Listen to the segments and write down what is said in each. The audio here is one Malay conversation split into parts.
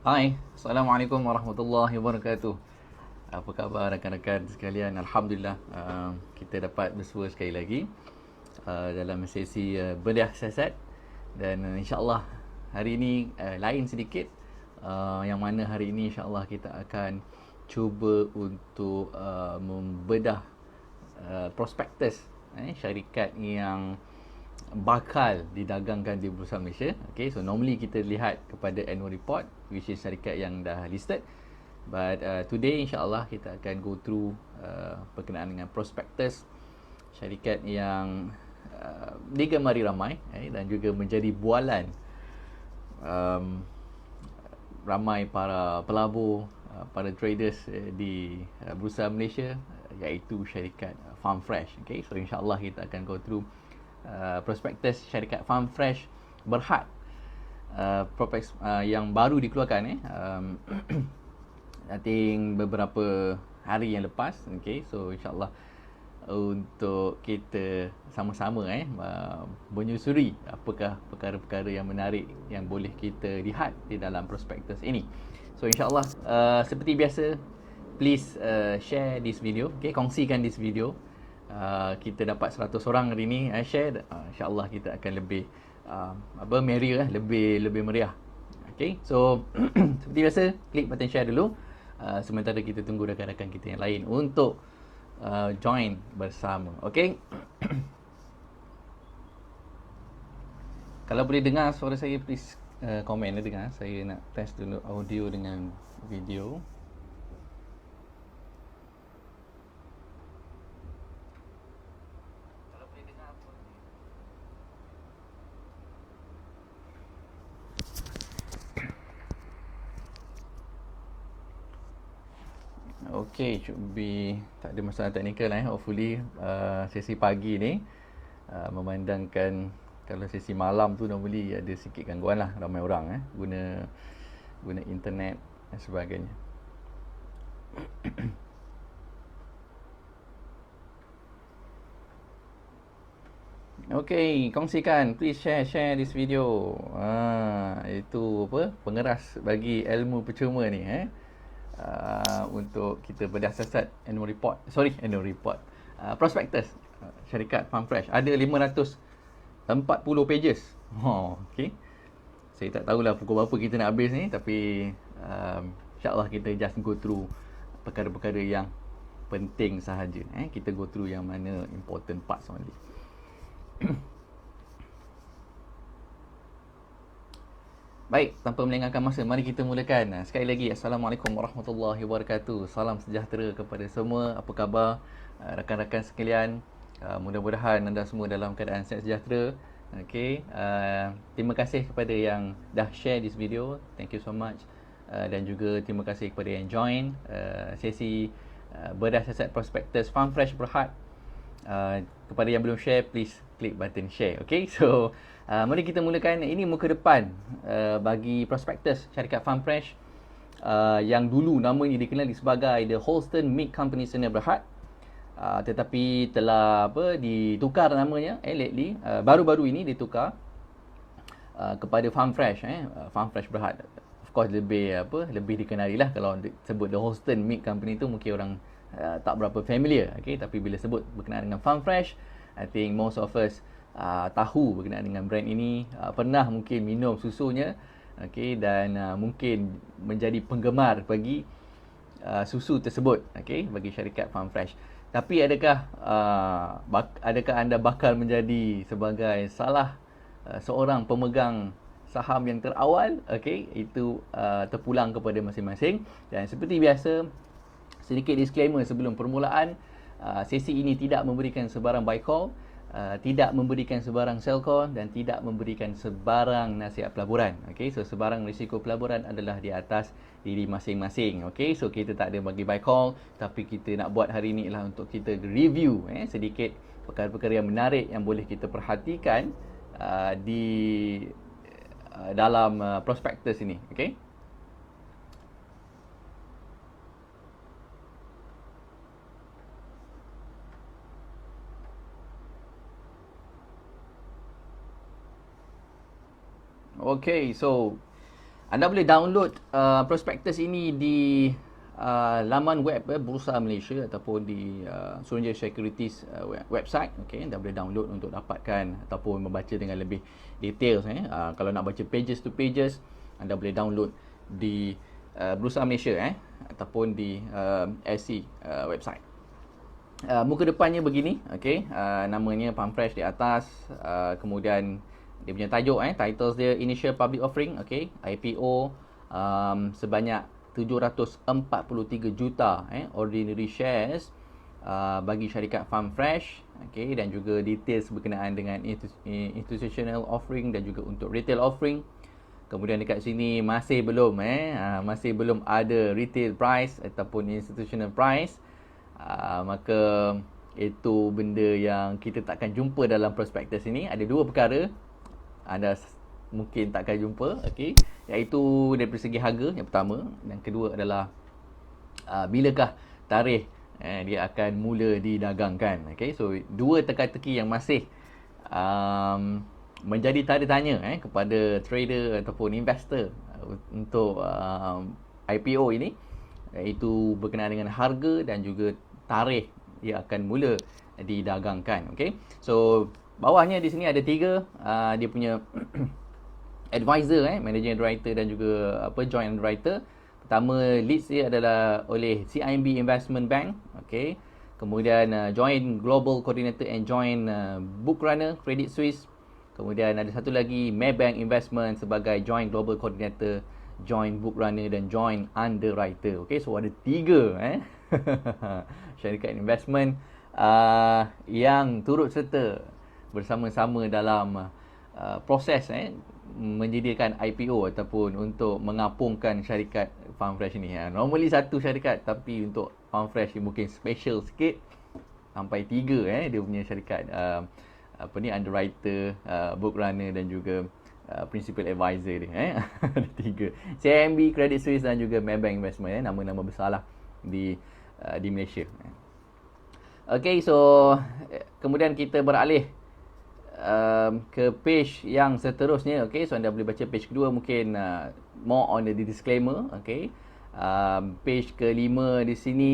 Hai, Assalamualaikum warahmatullahi wabarakatuh. Apa khabar rakan-rakan sekalian? Alhamdulillah, kita dapat bersua sekali lagi dalam sesi bedah siasat. Dan insyaAllah hari ini lain sedikit, yang mana hari ini insyaAllah kita akan cuba untuk membedah prospektus syarikat yang bakal didagangkan di Bursa Malaysia. Okay, so normally kita lihat kepada annual report, which is syarikat yang dah listed. But today insyaAllah kita akan go through berkenaan dengan prospektus syarikat yang digemari ramai dan juga menjadi bualan um, ramai para pelabur, para traders di Bursa Malaysia, iaitu syarikat Farm Fresh. Okay, so insyaAllah kita akan go through prospektus syarikat Farm Fresh Berhad, yang baru dikeluarkan I think beberapa hari yang lepas. Okay, so insyaAllah untuk kita sama-sama menyusuri apakah perkara-perkara yang menarik yang boleh kita lihat di dalam prospektus ini. So insyaAllah seperti biasa, please share this video. Okay, kongsikan this video. Kita dapat 100 orang hari ni share, insyaAllah kita akan lebih merrier, lebih meriah. Okay, so seperti biasa, klik button share dulu, sementara kita tunggu rakan-rakan kita yang lain untuk join bersama. Okay. Kalau boleh dengar suara saya, please komen dengar. Saya nak test dulu audio dengan video. Okay, should be tak ada masalah teknikal hopefully. Sesi pagi ni memandangkan kalau sesi malam tu normally ada sikit gangguan lah, ramai orang guna internet dan sebagainya. Okay, kongsikan, please share this video. Itu pengeras bagi ilmu percuma ni untuk kita bedah siasat annual report. Prospektus syarikat Farm Fresh ada 540 pages. Okay, saya tak tahulah pukul berapa kita nak habis ni, tapi insyaAllah kita just go through perkara-perkara yang penting sahaja. Kita go through yang mana important parts only. Baik, tanpa melengahkan masa, mari kita mulakan. Sekali lagi, Assalamualaikum warahmatullahi wabarakatuh. Salam sejahtera kepada semua. Apa khabar rakan-rakan sekalian? Mudah-mudahan anda semua dalam keadaan sihat sejahtera. Okay, terima kasih kepada yang dah share this video. Thank you so much. Dan juga terima kasih kepada yang join sesi bedah siasat prospektus Farm Fresh Berhad. Kepada yang belum share, please klik button share. Okay, so mari kita mulakan. Ini muka depan bagi prospektus syarikat Farm Fresh yang dulu namanya dikenali sebagai The Holston Meat Company Sdn Bhd, tetapi telah ditukar namanya lately, baru-baru ini ditukar kepada Farm Fresh, Farm Fresh Berhad. Of course lebih dikenali lah. Kalau sebut The Holston Meat Company tu mungkin orang tak berapa familiar. Okay, tapi bila sebut berkenaan dengan Farm Fresh, I think most of us tahu berkenaan dengan brand ini, pernah mungkin minum susunya, okay, dan mungkin menjadi penggemar bagi susu tersebut, okay, bagi syarikat Farm Fresh. Tapi adakah anda bakal menjadi sebagai salah seorang pemegang saham yang terawal? Okay, itu terpulang kepada masing-masing. Dan seperti biasa, sedikit disclaimer sebelum permulaan, sesi ini tidak memberikan sebarang buy call, tidak memberikan sebarang sell call, dan tidak memberikan sebarang nasihat pelaburan. Okay, so sebarang risiko pelaburan adalah di atas diri masing-masing. Okay, so kita tak ada bagi buy call, tapi kita nak buat hari ni ialah untuk kita review sedikit perkara-perkara yang menarik yang boleh kita perhatikan di dalam prospektus ini. Okay. Okay, so Anda boleh download prospektus ini di laman web Bursa Malaysia ataupun di Suruhanjaya Securities website. Okay, anda boleh download untuk dapatkan ataupun membaca dengan lebih details. Kalau nak baca pages to pages, anda boleh download di Bursa Malaysia ataupun di SC website. Muka depannya begini, okay. Namanya Farm Fresh di atas, kemudian dia punya tajuk, titles dia Initial Public Offering, okay. IPO sebanyak 743 juta ordinary shares bagi syarikat Farm Fresh, okay. Dan juga details berkenaan dengan institutional offering dan juga untuk retail offering. Kemudian dekat sini masih belum ada retail price ataupun institutional price. Maka itu benda yang kita takkan jumpa dalam prospektus ini. Ada dua perkara anda mungkin takkan jumpa, okey, iaitu dari segi harga yang pertama, dan kedua adalah bilakah tarikh dia akan mula didagangkan. Okey, so dua teka-teki yang masih menjadi tanda tanya kepada trader ataupun investor untuk IPO ini, iaitu berkenaan dengan harga dan juga tarikh dia akan mula didagangkan. Okey, so bawahnya di sini ada tiga dia punya advisor, managing director dan juga joint director. Pertama, leads dia adalah oleh CIMB Investment Bank, okey. Kemudian joint global coordinator and joint book runner Credit Suisse. Kemudian ada satu lagi Maybank Investment sebagai joint global coordinator, joint book runner dan joint underwriter. Okey, so ada tiga syarikat investment yang turut serta bersama-sama dalam proses menyediakan IPO ataupun untuk mengapungkan syarikat Farm Fresh ni. Normally satu syarikat, tapi untuk Farm Fresh ni mungkin special sikit, sampai tiga dia punya syarikat underwriter, book runner dan juga principal advisor dia. Ada tiga, CIMB, Credit Suisse dan juga Maybank Investment, nama-nama besar lah di Malaysia. Okay, so kemudian kita beralih ke page yang seterusnya. Okay, so anda boleh baca page kedua, mungkin more on the disclaimer. Okay, page ke-5 di sini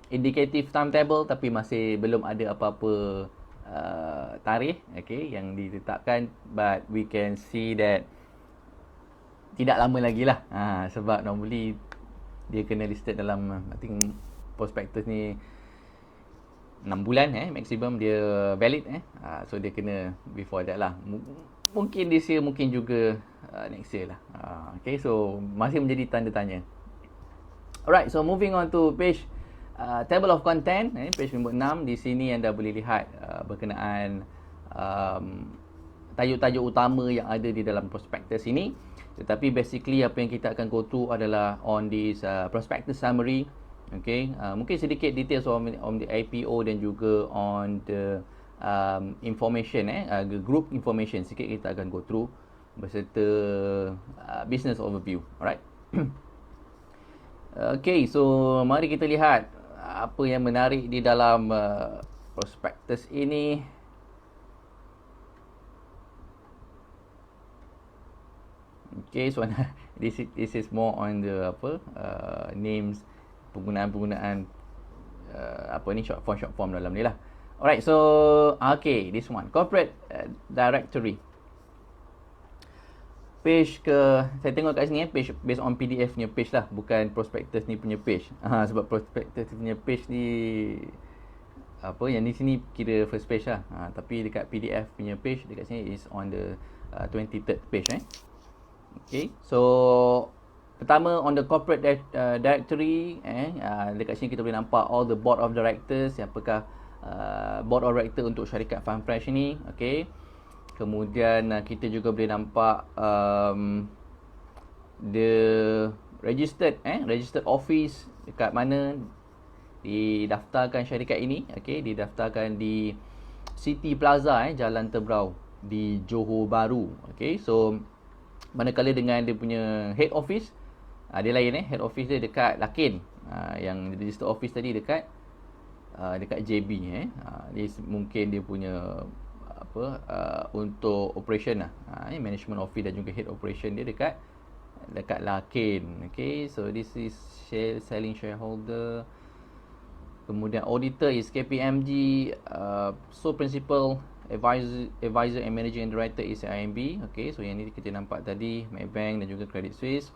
indicative timetable, tapi masih belum ada apa-apa tarikh yang ditetapkan, but we can see that tidak lama lagi lah, sebab normally dia kena listed dalam, I think prospektus ni 6 bulan maksimum dia valid, so dia kena before that lah. Mungkin this year, mungkin juga next year lah. Okay, so masih menjadi tanda tanya. Alright, so moving on to page table of content, page nombor 6. Di sini anda boleh lihat berkenaan tajuk-tajuk utama yang ada di dalam prospektus ini. Tetapi basically apa yang kita akan go through adalah on this prospectus summary. Okay, mungkin sedikit details on the IPO dan juga on the information, group information sikit kita akan go through beserta business overview. Alright. Okay, so mari kita lihat apa yang menarik di dalam prospektus ini. Okay, so this is more on the names, penggunaan short form dalam ni lah. Alright, so okay, this one corporate directory. Page saya tengok kat sini page based on PDF punya page lah, bukan prospektus ni punya page. Sebab prospektus punya page ni yang di sini kira first page lah. Tapi dekat PDF punya page dekat sini is on the 23rd page. Okay, so pertama on the corporate directory, dekat sini kita boleh nampak all the board of directors, siapakah board of director untuk syarikat Farm Fresh ni. Okay, kemudian kita juga boleh nampak the registered office dekat mana didaftarkan syarikat ini. Okay, didaftarkan di City Plaza, Jalan Tebrau di Johor Bahru. Okay, so manakala dengan dia punya head office, dia lain. Head office dia dekat Lakin, yang register office tadi dekat JB. Mungkin dia punya untuk operation lah, management office dan juga head operation dia dekat dekat Larkin. Okay, so this is selling shareholder. Kemudian auditor is KPMG, sole principal advisor and managing director is IMB. Okay, so yang ni kita nampak tadi, Maybank dan juga Credit Suisse.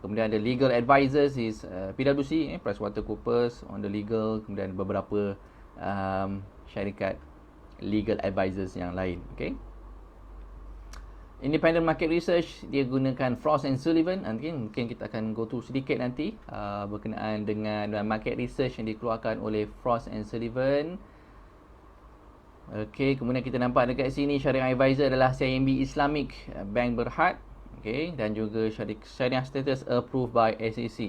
Kemudian ada legal advisors is PwC, PricewaterhouseCoopers on the legal. Kemudian beberapa syarikat legal advisors yang lain. Okay. Independent market research, dia gunakan Frost and Sullivan. Mungkin kita akan go through sedikit nanti berkenaan dengan market research yang dikeluarkan oleh Frost and Sullivan. Okay, kemudian kita nampak dekat sini Syariah Advisor adalah CIMB Islamic Bank Berhad. Okay, dan juga Syariah status approved by SEC,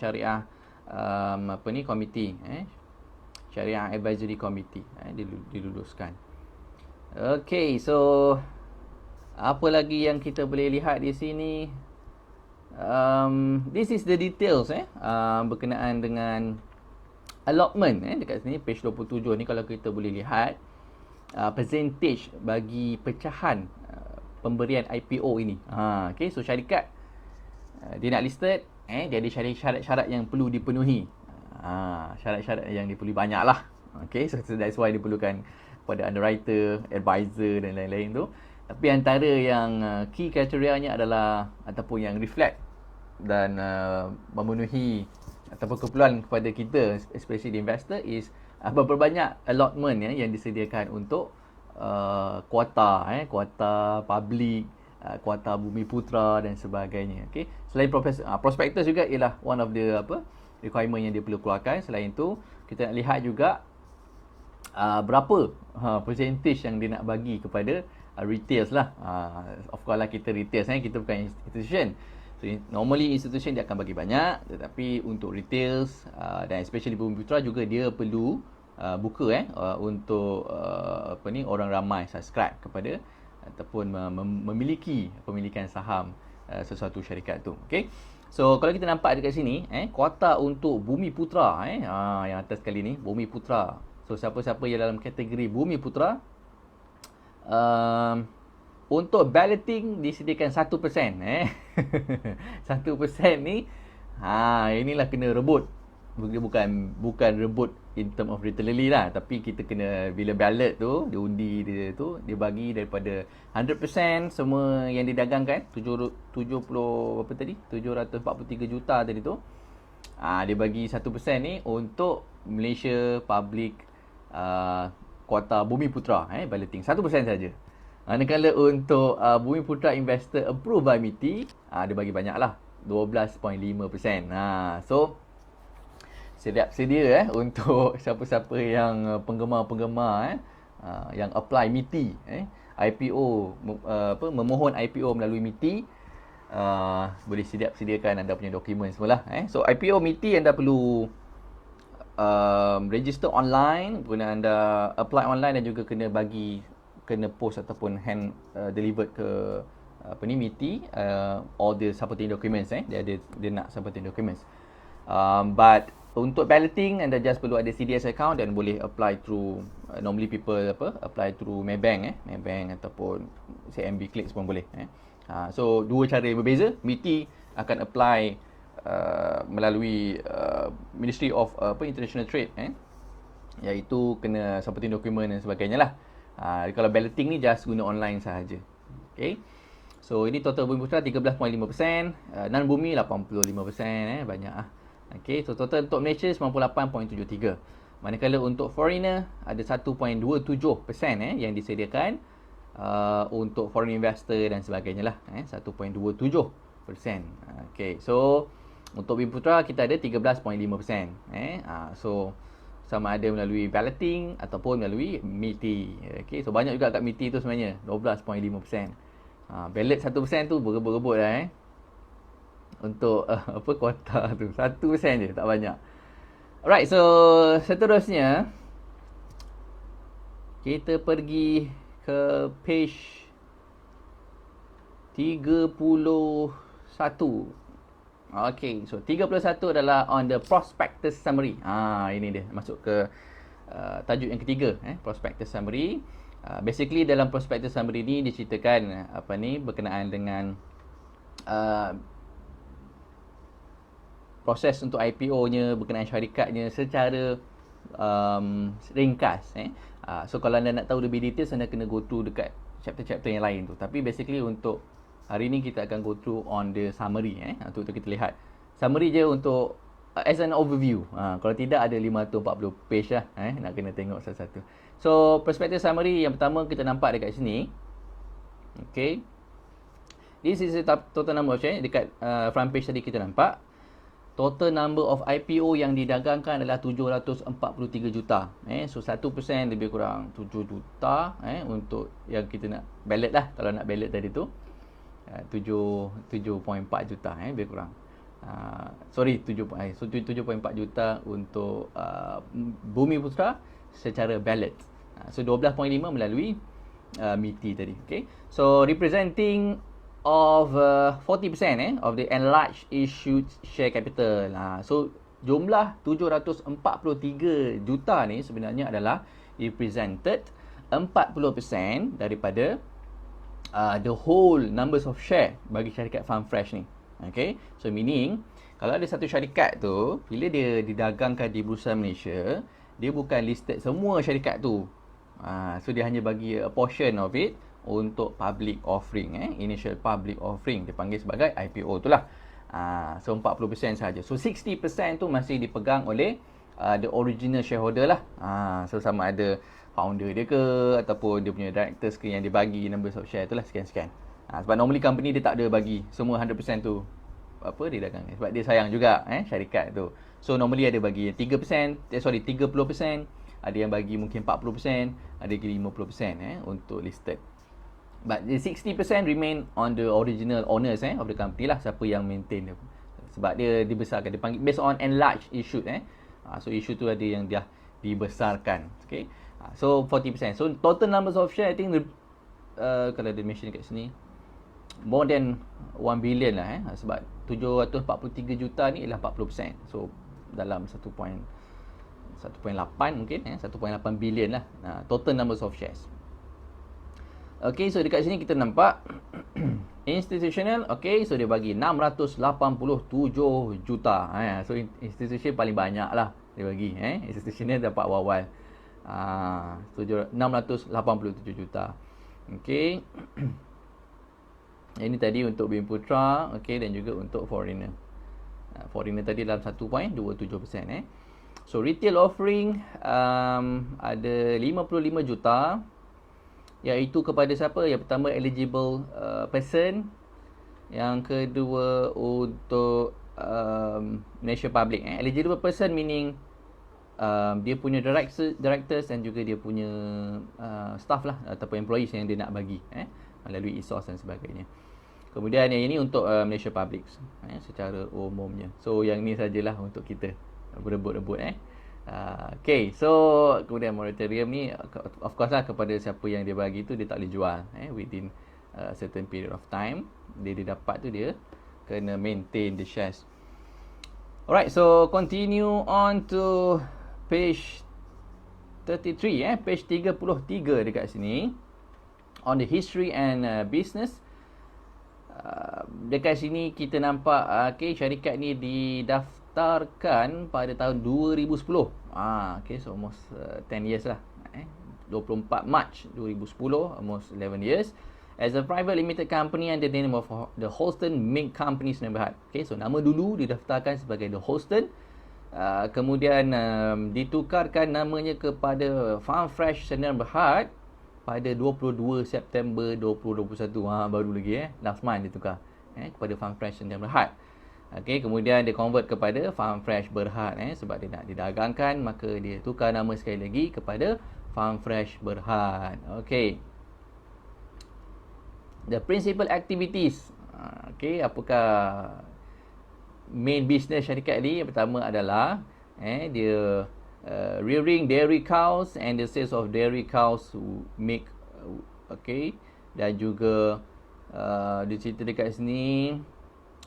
Syariah committee, Syariah Advisory Committee, diluluskan. Okay, so apa lagi yang kita boleh lihat di sini? This is the details berkenaan dengan allotment dekat sini page 27 ni. Kalau kita boleh lihat percentage bagi pecahan pemberian IPO ini. Okay, so syarikat dia nak listed, dia ada syarat-syarat yang perlu dipenuhi. Syarat-syarat yang diperlukan banyak lah. Okay, so that's why diperlukan pada underwriter, advisor dan lain-lain tu. Tapi antara yang key kriterianya adalah ataupun yang reflect dan memenuhi ataupun keperluan kepada kita, especially the investor, is berapa banyak allotment yang disediakan untuk kuota, kuota public, kuota Bumi Putra dan sebagainya. Okay. Selain prospectus juga ialah one of the requirement yang dia perlu keluarkan. Selain itu, kita nak lihat juga berapa percentage yang dia nak bagi kepada retails lah. Of course lah, kita retails, kita bukan institution. So normally institution dia akan bagi banyak, tetapi untuk retails dan especially Bumi Putra juga dia perlu buka untuk orang ramai subscribe kepada ataupun memiliki pemilikan saham sesuatu syarikat tu. Okay. So kalau kita nampak dekat sini, kuota untuk Bumi Putra, yang atas sekali ni Bumi Putra. So siapa-siapa yang dalam kategori Bumi Putra, untuk balloting disediakan 1%. 1% ni inilah kena rebut. Bukan rebut in term of literally lah, tapi kita kena, bila ballot tu dia undi dia tu, dia bagi daripada 100% semua yang didagangkan 743 juta tadi tu, dia bagi 1% ni untuk Malaysia Public kuota Bumi Putra, balloting 1% saja. Manakala untuk Bumi Putra Investor Approved by MITI, dia bagi banyak lah, 12.5%. So sedia untuk siapa-siapa yang penggemar-penggemar yang apply MITI, IPO, memohon IPO melalui MITI, boleh sediakan anda punya dokumen semualah. So IPO MITI anda perlu register online, guna anda apply online dan juga kena post ataupun hand delivered ke MITI all the supporting documents. Dia nak supporting documents. But untuk balloting anda just perlu ada CDS account dan boleh apply through normally people apply through Maybank Maybank ataupun CIMB Clicks pun boleh. So dua cara yang berbeza. MITI akan apply melalui Ministry of International Trade, iaitu kena supporting dokumen dan sebagainya lah. Kalau balloting ni just guna online sahaja. Okay. So ini total Bumi Putra 13.5%, non bumi 85%, banyak ah. Okay, so total untuk Malaysia 98.73. Manakala untuk foreigner ada 1.27% yang disediakan untuk foreign investor dan sebagainya lah, 1.27%. Okay, so untuk Bumi Putra kita ada 13.5%. So sama ada melalui balloting ataupun melalui MITI. Okay, so banyak juga kat MITI tu sebenarnya, 12.5%. Ballot 1% tu berebut-rebut lah untuk kuota tu 1% je, tak banyak. Alright, so seterusnya kita pergi ke page 31. Okay, so 31 adalah on the prospectus summary. Ini dia masuk ke tajuk yang ketiga, prospectus summary. Basically dalam prospectus summary ni diceritakan berkenaan dengan proses untuk IPO-nya berkenaan syarikatnya secara ringkas. So kalau anda nak tahu lebih details, anda kena go through dekat chapter-chapter yang lain tu. Tapi basically untuk hari ni kita akan go through on the summary. Untuk kita lihat summary je untuk as an overview. Kalau tidak ada 540 page lah. Nak kena tengok satu-satu. So perspective summary yang pertama kita nampak dekat sini. Okay. This is the total number of shares. Dekat front page tadi kita nampak total number of IPO yang didagangkan adalah 743 juta. So 1% lebih kurang 7 juta untuk yang kita nak ballot lah. Kalau nak ballot tadi tu 7.4 juta lebih kurang. 7.4 juta untuk Bumiputra secara ballot. So 12.5 melalui MITI tadi. Okay. So representing of 40% of the enlarged issued share capital. So jumlah 743 juta ni sebenarnya adalah represented 40% daripada the whole numbers of share bagi syarikat Farm Fresh ni. Okay. So meaning kalau ada satu syarikat tu, bila dia didagangkan di Bursa Malaysia, dia bukan listed semua syarikat tu. So dia hanya bagi a portion of it untuk public offering, initial public offering, dipanggil sebagai IPO tu lah. So 40% saja. So 60% tu masih dipegang oleh the original shareholder lah. So sama ada founder dia ke ataupun dia punya directors ke yang dia bagi numbers of share tu lah, sekian-sekian. Sebab normally company dia tak ada bagi semua 100% tu dia dagang. Sebab dia sayang juga syarikat tu. So normally ada bagi 30%, 30%, ada yang bagi mungkin 40%, ada lagi 50% untuk listed. But the 60% remain on the original owners of the company lah, siapa yang maintain dia. Sebab dia dibesarkan, dia panggil based on enlarged issued. So issue tu ada yang dah dibesarkan. Okay. So 40%. So total numbers of share I think kalau dia mention kat sini more than 1 billion lah sebab 743 juta ni ialah 40%. So dalam 1.8 mungkin 1.8 billion lah total numbers of shares. Okay, so dekat sini kita nampak institutional. Okay, so dia bagi 687 juta. So institution paling banyak lah dia bagi. Institutional dapat awal-awal 687 juta. Okay. Ini tadi untuk Bumiputra, okay, dan juga untuk foreigner. Foreigner tadi dalam 1.27%. So retail offering ada 55 juta, iaitu kepada siapa? Yang pertama eligible person, yang kedua untuk Malaysia Public. Eligible person meaning dia punya directors dan juga dia punya staff lah ataupun employees yang dia nak bagi melalui ESOS dan sebagainya. Kemudian yang ini untuk Malaysia Public secara umumnya. So yang ni sajalah untuk kita berebut-rebut. Okay, so kemudian moratorium ni of course lah kepada siapa yang dia bagi tu dia tak boleh jual within a certain period of time. Dia dapat tu dia kena maintain the shares. Alright, so continue on to page 33 page 33 dekat sini on the history and business. Dekat sini kita nampak okay, syarikat ni didaftarkan pada tahun 2010. Okay, so almost 10 years lah. 24 March 2010, almost 11 years. As a private limited company under the name of the Holston Mink Company Sdn Bhd. Okay, so nama dulu didaftarkan sebagai the Holston. Kemudian ditukarkan namanya kepada Farm Fresh Sdn Bhd pada 22 September 2021. Baru lagi last month ditukar kepada Farm Fresh Sdn Bhd. Okay, kemudian dia convert kepada Farm Fresh Berhad sebab dia nak didagangkan, maka dia tukar nama sekali lagi kepada Farm Fresh Berhad. Okay. The principal activities. Okay, apakah main business syarikat ni? Yang pertama adalah dia rearing dairy cows and the sales of dairy cows milk. Okay, dan juga dia cerita dekat sini,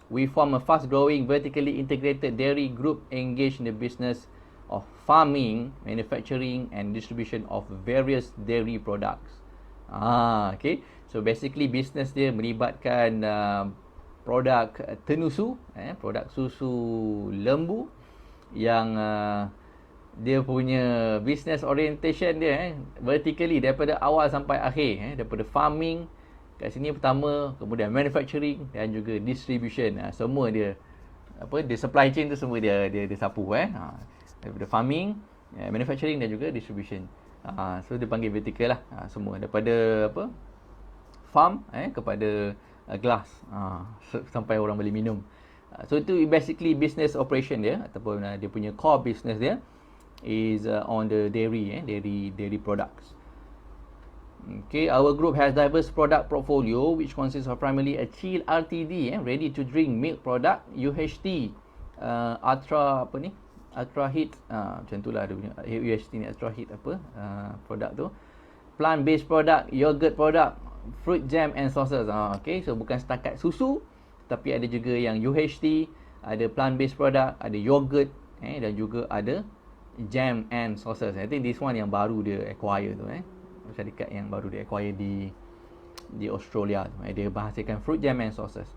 we form a fast-growing, vertically integrated dairy group engaged in the business of farming, manufacturing and distribution of various dairy products. Okay. So basically business dia melibatkan produk tenusu, produk susu lembu yang dia punya business orientation dia vertically daripada awal sampai akhir, daripada farming kat sini pertama, kemudian manufacturing dan juga distribution. Semua dia dia supply chain tu semua dia sapu daripada farming, manufacturing dan juga distribution. So dia panggil vertical lah, semua daripada farm kepada glass, sampai orang boleh minum. So itu basically business operation dia, ataupun dia punya core business dia is on the dairy products. Okay, our group has diverse product portfolio which consists of primarily a chilled RTD, ready to drink milk product, UHT, ultra heat, macam itulah dia punya UHT ni, ultra heat produk tu, plant based product, yogurt product, fruit jam and sauces. Okay, so bukan setakat susu, tapi ada juga yang UHT, ada plant based product, ada yogurt, dan juga ada jam and sauces. I think this one yang baru dia acquire tu, syarikat yang baru dia acquire di Australia tu. Dia menghasilkan fruit jam and sauces.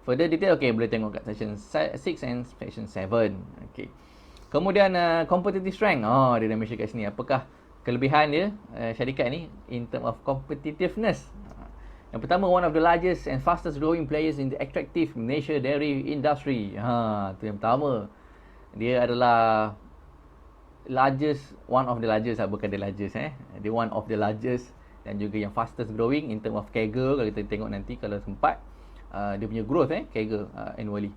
Further detail, boleh tengok kat section 6 and section 7. Kemudian competitive strength. Dia dah mention kat sini. Apakah kelebihan dia syarikat ni in term of competitiveness? Yang pertama, one of the largest and fastest growing players in the extractive Malaysia dairy industry. Tu yang pertama. Dia adalah one of the largest, bukan the largest. Dia one of the largest dan juga yang fastest growing in term of CAGR. Kalau kita tengok nanti kalau sempat, dia punya growth CAGR annually.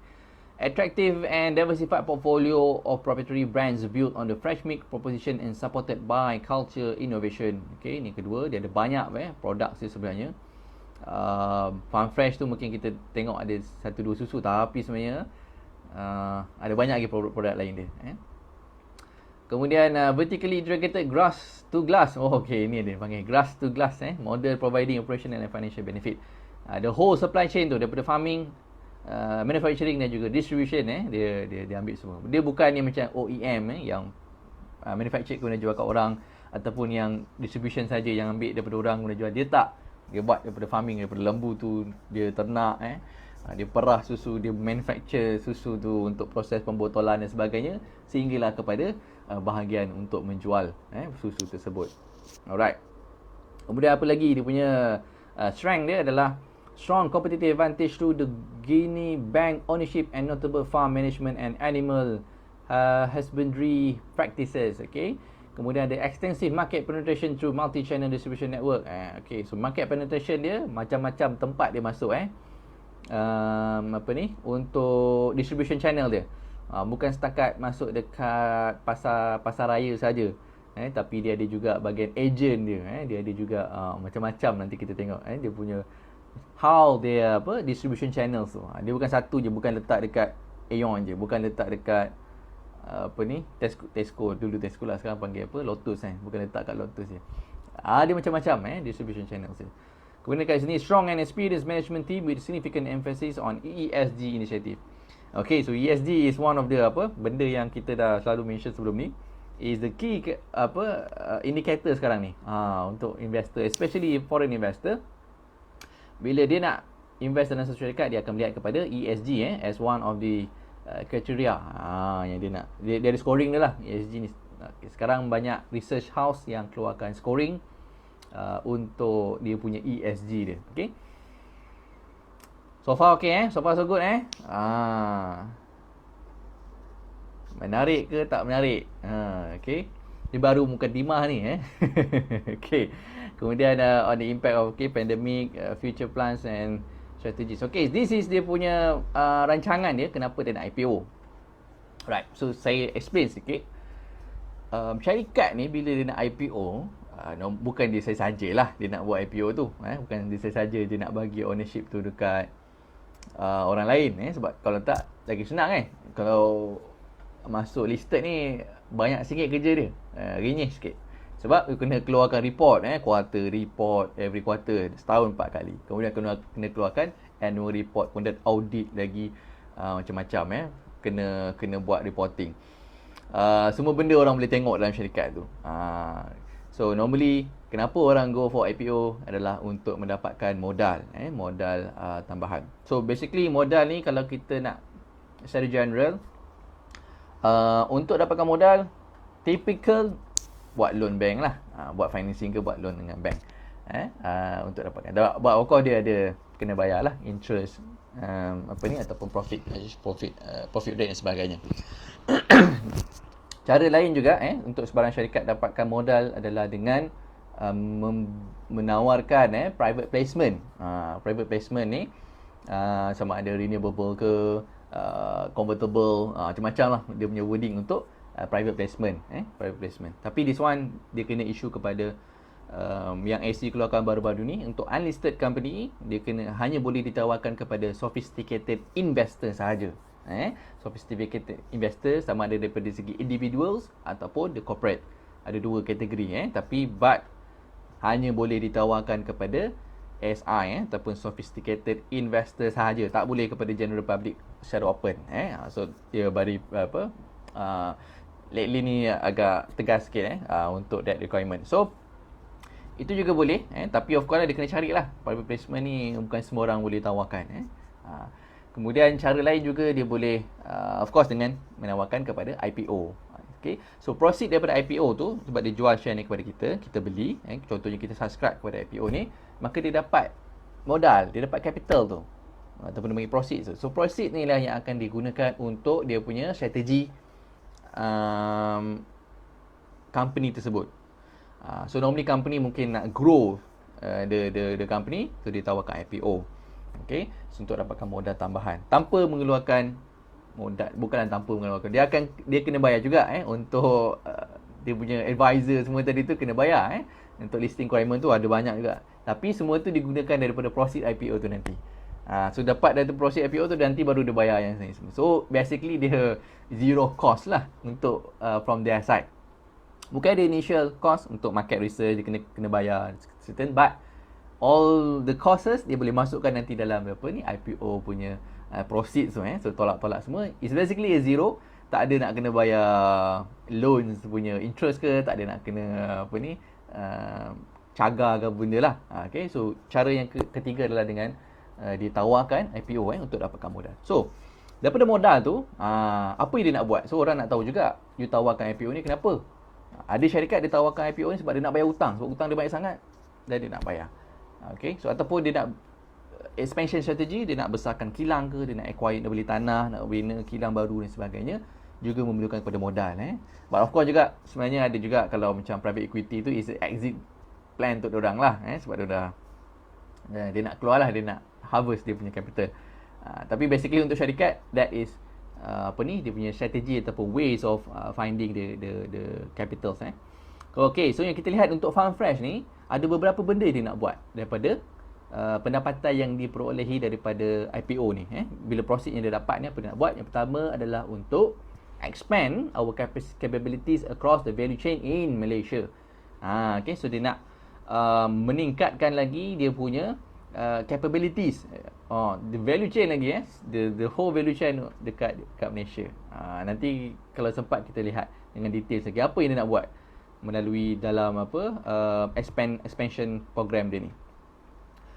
Attractive and diversified portfolio of proprietary brands built on the fresh milk proposition and supported by culture innovation. Ini kedua, dia ada banyak produk dia sebenarnya. Farm Fresh tu mungkin kita tengok ada 1-2 susu, tapi sebenarnya ada banyak lagi produk-produk lain dia. Kemudian vertically integrated grass to glass. Ini dia panggil grass to glass, model providing operational and financial benefit. The whole supply chain tu, daripada farming, manufacturing dan juga distribution, dia ambil semua. Dia bukan yang macam OEM yang manufacture kemudian jual kat orang, ataupun yang distribution saja yang ambil daripada orang kemudian jual. Dia tak. Dia buat daripada farming, daripada lembu tu dia ternak, dia perah susu, dia manufacture susu tu untuk proses pembotolan dan sebagainya, sehinggalah kepada bahagian untuk menjual susu tersebut. Alright. Kemudian apa lagi dia punya strength dia adalah strong competitive advantage to the Guinea bank ownership and notable farm management and animal husbandry practices. Kemudian ada extensive market penetration through multi-channel distribution network. So market penetration dia macam-macam tempat dia masuk untuk distribution channel dia. Bukan setakat masuk dekat pasar raya saja, tapi dia ada juga bahagian agent dia, dia ada juga macam-macam. Nanti kita tengok dia punya how dia distribution channels tu. Dia bukan satu je, bukan letak dekat Aeon je, bukan letak dekat Tesco dulu Tesco lah, sekarang panggil Lotus, bukan letak kat Lotus je. Dia macam-macam distribution channels dia. Kemudian kat sini, strong and experienced management team with significant emphasis on ESG initiative. So ESG is one of the benda yang kita dah selalu mention sebelum ni, is the key indicator sekarang ni untuk investor, especially foreign investor. Bila dia nak invest dalam satu syarikat, dia akan melihat kepada ESG as one of the criteria yang dia nak. Dia ada scoring dia lah, ESG ni. Sekarang banyak research house yang keluarkan scoring untuk dia punya ESG dia. So far so far so good menarik ke tak menarik? Dia baru mukadimah ni Kemudian on the impact of pandemic, future plans and strategies. This is dia punya rancangan dia kenapa dia nak IPO. Right, so saya explain sikit. Syarikat ni bila dia nak IPO, bukan dia sajalah dia nak buat IPO tu, bukan dia saja dia nak bagi ownership tu dekat orang lain, sebab kalau tak lagi senang kalau masuk listed ni banyak sikit kerja dia, renyih sikit. Sebab you kena keluarkan report, quarter report, every quarter, setahun 4 kali. Kemudian kena keluarkan annual report, kemudian audit lagi, macam-macam kena buat reporting. Semua benda orang boleh tengok dalam syarikat tu. So normally kenapa orang go for IPO adalah untuk mendapatkan modal, modal tambahan. So basically modal ni kalau kita nak secara general, untuk dapatkan modal, typical buat loan bank lah, buat financing ke buat loan dengan bank, untuk dapatkan. But of course dia ada kena bayar lah interest, ataupun profit rate dan sebagainya. Cara lain juga untuk sebarang syarikat dapatkan modal adalah dengan menawarkan private placement. Private placement ni sama ada renewable ke, convertible, macam-macam lah dia punya wording untuk private placement. Private placement. Tapi this one dia kena issue kepada yang SEC keluarkan baru-baru ni. Untuk unlisted company, dia hanya boleh ditawarkan kepada sophisticated investor sahaja. Sophisticated investor sama ada daripada segi individuals ataupun the corporate. Ada dua kategori but hanya boleh ditawarkan kepada SI ataupun sophisticated investor sahaja. Tak boleh kepada general public secara open. So dia bagi lately ni agak tegas sikit untuk that requirement. So itu juga boleh, tapi of course dia kena carilah. Private placement ni bukan semua orang boleh tawarkan. Kemudian cara lain juga dia boleh of course dengan menawarkan kepada IPO. Okay. So proceed daripada IPO tu, sebab dia jual share ni kepada kita, kita beli, contohnya kita subscribe kepada IPO ni, maka dia dapat modal, dia dapat capital tu, ataupun dia bagi proceed tu. So proceed ni lah yang akan digunakan untuk dia punya strategi company tersebut. So normally company mungkin nak grow the company, so dia tawarkan IPO. Okay, so untuk dapatkan modal tambahan tanpa mengeluarkan modal, bukanlah tanpa mengeluarkan, dia kena bayar juga untuk dia punya advisor semua tadi tu kena bayar. Untuk listing requirement tu ada banyak juga, tapi semua tu digunakan daripada proceed IPO tu nanti. So dapat dari proceed IPO tu nanti baru dia bayar yang semua. So basically dia zero cost lah untuk from their side. Bukan ada initial cost untuk market research, dia kena bayar certain, but all the costs dia boleh masukkan nanti dalam IPO punya proceeds tu. So tolak-tolak semua, it's basically a zero. Tak ada nak kena bayar loans punya interest ke, tak ada nak kena cagar ke benda lah. Okay, so cara yang ketiga adalah dengan ditawarkan IPO untuk dapatkan modal. So daripada modal tu, apa yang dia nak buat? So orang nak tahu juga, you tawarkan IPO ni kenapa? Ada syarikat dia tawarkan IPO ni sebab dia nak bayar hutang, sebab hutang dia banyak sangat dan dia nak bayar. Okay, so ataupun dia nak expansion strategy, dia nak besarkan kilang ke, dia nak acquire, nak beli tanah, nak bina kilang baru dan sebagainya, juga memerlukan kepada modal. But of course juga sebenarnya ada juga kalau macam private equity tu is exit plan untuk diorang lah, sebab dia nak keluar lah, dia nak harvest dia punya capital. Tapi basically untuk syarikat, that is dia punya strategi ataupun ways of finding the capitals. Okay, so yang kita lihat untuk Farm Fresh ni, ada beberapa benda dia nak buat daripada pendapatan yang diperolehi daripada IPO ni. Bila proceed yang dia dapat ni, apa dia nak buat? Yang pertama adalah untuk expand our capabilities across the value chain in Malaysia. Okay, so dia nak meningkatkan lagi dia punya capabilities, the value chain lagi, the whole value chain dekat Malaysia. Nanti kalau sempat kita lihat dengan details lagi apa yang dia nak buat melalui dalam expansion program dia ni.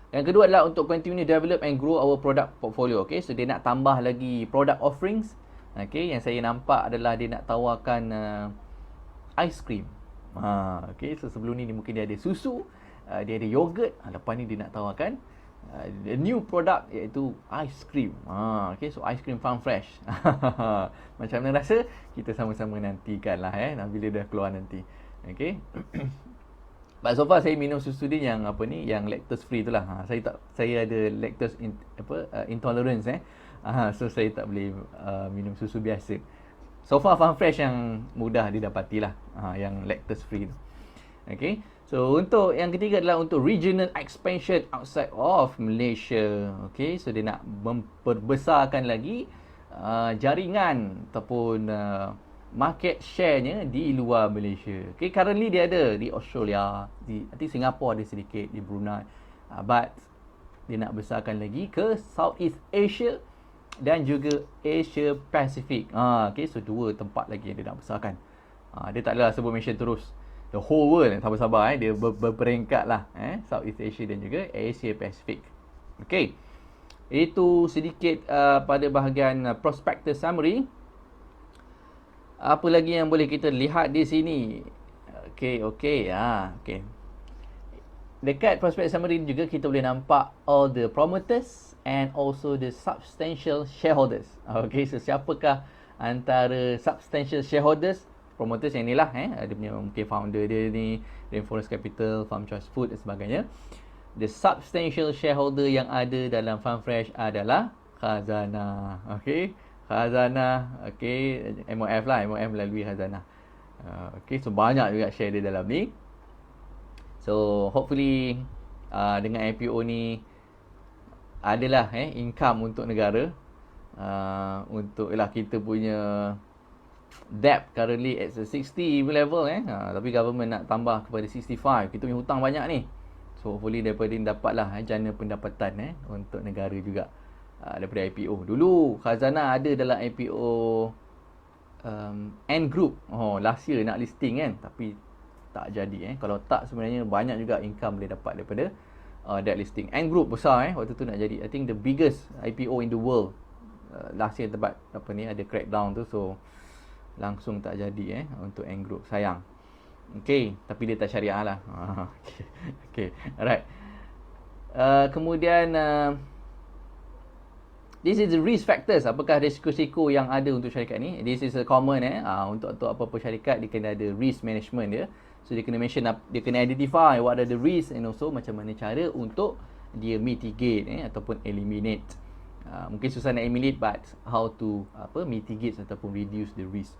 Yang kedua adalah untuk continue develop and grow our product portfolio. Okay, so dia nak tambah lagi product offerings. Okay, yang saya nampak adalah dia nak tawarkan ice cream. Okay, so sebelum ni mungkin dia ada susu, dia ada yogurt. Lepas ni dia nak tawarkan a new product, iaitu ice cream. Okay, so ice cream Farm Fresh. Macam mana rasa? Kita sama-sama nantikan lah bila dah keluar nanti. Okay. But so far saya minum susu dia yang yang lactose free tu lah. Saya ada lactose intolerance. So saya tak boleh minum susu biasa. So far Farm Fresh yang mudah didapati lah, yang lactose free tu. Okay. So untuk yang ketiga adalah untuk regional expansion outside of Malaysia. Okay, so dia nak memperbesarkan lagi jaringan ataupun market share-nya di luar Malaysia. Okay, currently dia ada di Australia, nanti Singapore ada sedikit, di Brunei. But dia nak besarkan lagi ke Southeast Asia dan juga Asia Pacific. Okay, so dua tempat lagi yang dia nak besarkan. Dia tak adalah sebut mention terus the whole world. Sabar-sabar dia berperingkat lah Southeast Asia dan juga Asia Pacific. Okay, itu sedikit pada bahagian prospectus summary. Apa lagi yang boleh kita lihat di sini? Okay. Dekat prospectus summary juga kita boleh nampak all the promoters and also the substantial shareholders. Okay, so siapakah antara substantial shareholders? Promoters yang inilah dia punya mungkin founder dia ni, Rainforest Capital, Farm Choice Food dan sebagainya. The substantial shareholder yang ada dalam FarmFresh adalah Khazanah. Okay, Khazanah, okay, MOF lah, MOF melalui Khazanah. Okay, so banyak juga share dia dalam ni. So hopefully dengan IPO ni adalah income untuk negara, untuk kita punya debt currently at 60 level tapi government nak tambah kepada 65. Kita punya hutang banyak ni. So hopefully daripada ni dapatlah jana pendapatan untuk negara juga daripada IPO. Dulu Khazanah ada dalam IPO Ant Group. Last year nak listing kan, tapi tak jadi Kalau tak sebenarnya banyak juga income boleh dapat daripada that listing. Ant Group besar waktu tu nak jadi, I think the biggest IPO in the world. Last year tempat ada crackdown tu, so langsung tak jadi untuk Ant Group. Sayang. Okay, tapi dia tak syariah lah. Okay, alright. Kemudian this is the risk factors. Apakah risiko-risiko yang ada untuk syarikat ni? This is a common untuk apa-apa syarikat dia kena ada risk management dia. So dia kena mention, dia kena identify what are the risk and also macam mana cara untuk dia mitigate ataupun eliminate. Mungkin susah nak eliminate, but how to mitigate ataupun reduce the risk.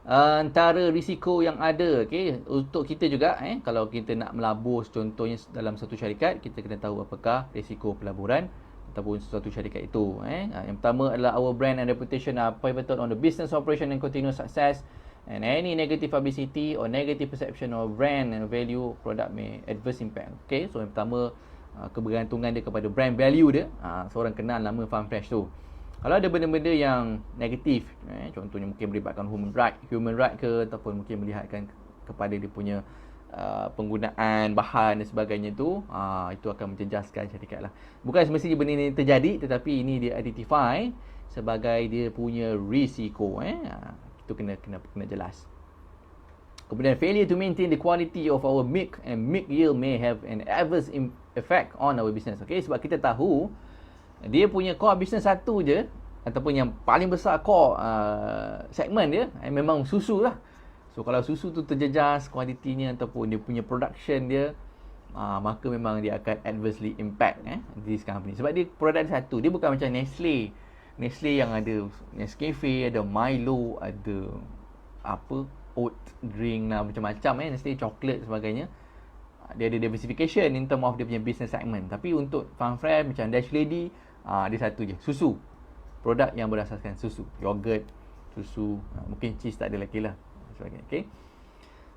Antara risiko yang ada untuk kita juga kalau kita nak melabur contohnya dalam satu syarikat, kita kena tahu apakah risiko pelaburan ataupun sesuatu syarikat itu. Yang pertama adalah our brand and reputation are pivotal on the business operation and continuous success, and any negative publicity or negative perception of brand and value product may adverse impact. Okay, so yang pertama kebergantungan dia kepada brand value dia. Seorang kenal nama FarmFresh tu. Kalau ada benda-benda yang negatif, contohnya mungkin melibatkan human right ke, ataupun mungkin melihatkan kepada dia punya penggunaan bahan dan sebagainya tu, itu akan menjejaskan syarikat lah. Bukan semestinya benda ini terjadi, tetapi ini dia identify sebagai dia punya risiko. Itu kena jelas. Kemudian failure to maintain the quality of our milk and milk yield may have an adverse effect on our business. Okay, sebab kita tahu dia punya core business satu je, ataupun yang paling besar core segmen dia memang susu lah. So kalau susu tu terjejas kualitinya ataupun dia punya production dia, maka memang dia akan adversely impact this company. Sebab dia produk dia satu, dia bukan macam Nestle yang ada Nescafe, ada Milo, ada oat drink lah, macam-macam Nestle chocolate sebagainya. Dia ada diversification in term of dia punya business segment. Tapi untuk FarmFresh macam Dash Lady, dia satu je, susu. Produk yang berasaskan susu, yogurt, susu, mungkin cheese tak ada lagi lah sebagainya. Okay.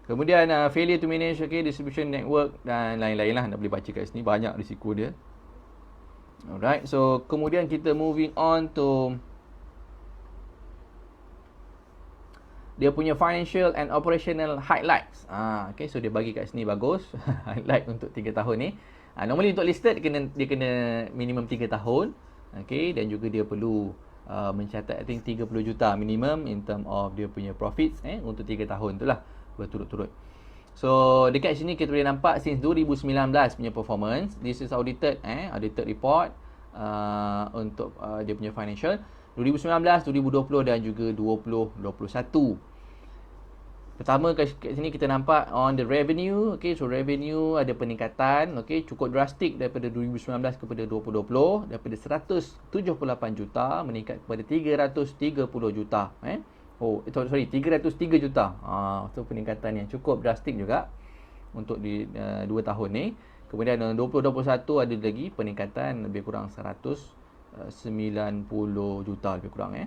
Kemudian failure to manage distribution network dan lain-lain lah, anda boleh baca kat sini, banyak risiko dia. Alright, so kemudian kita moving on to dia punya financial and operational highlights. Okay, so dia bagi kat sini bagus. Highlight untuk 3 tahun ni. Normally untuk listed dia kena minimum 3 tahun. Okay, dan juga dia perlu mencatat I think 30 juta minimum in term of dia punya profits untuk 3 tahun tu lah berturut-turut. So dekat sini kita boleh nampak since 2019 punya performance. This is audited report untuk dia punya financial 2019, 2020 dan juga 2021. Pertama kat sini kita nampak on the revenue. Okay, so revenue ada peningkatan cukup drastik daripada 2019 kepada 2020, daripada 178 juta meningkat kepada 330 juta 303 juta. So peningkatan yang cukup drastik juga untuk di 2 tahun ni. Kemudian 2021 ada lagi peningkatan lebih kurang 190 juta lebih kurang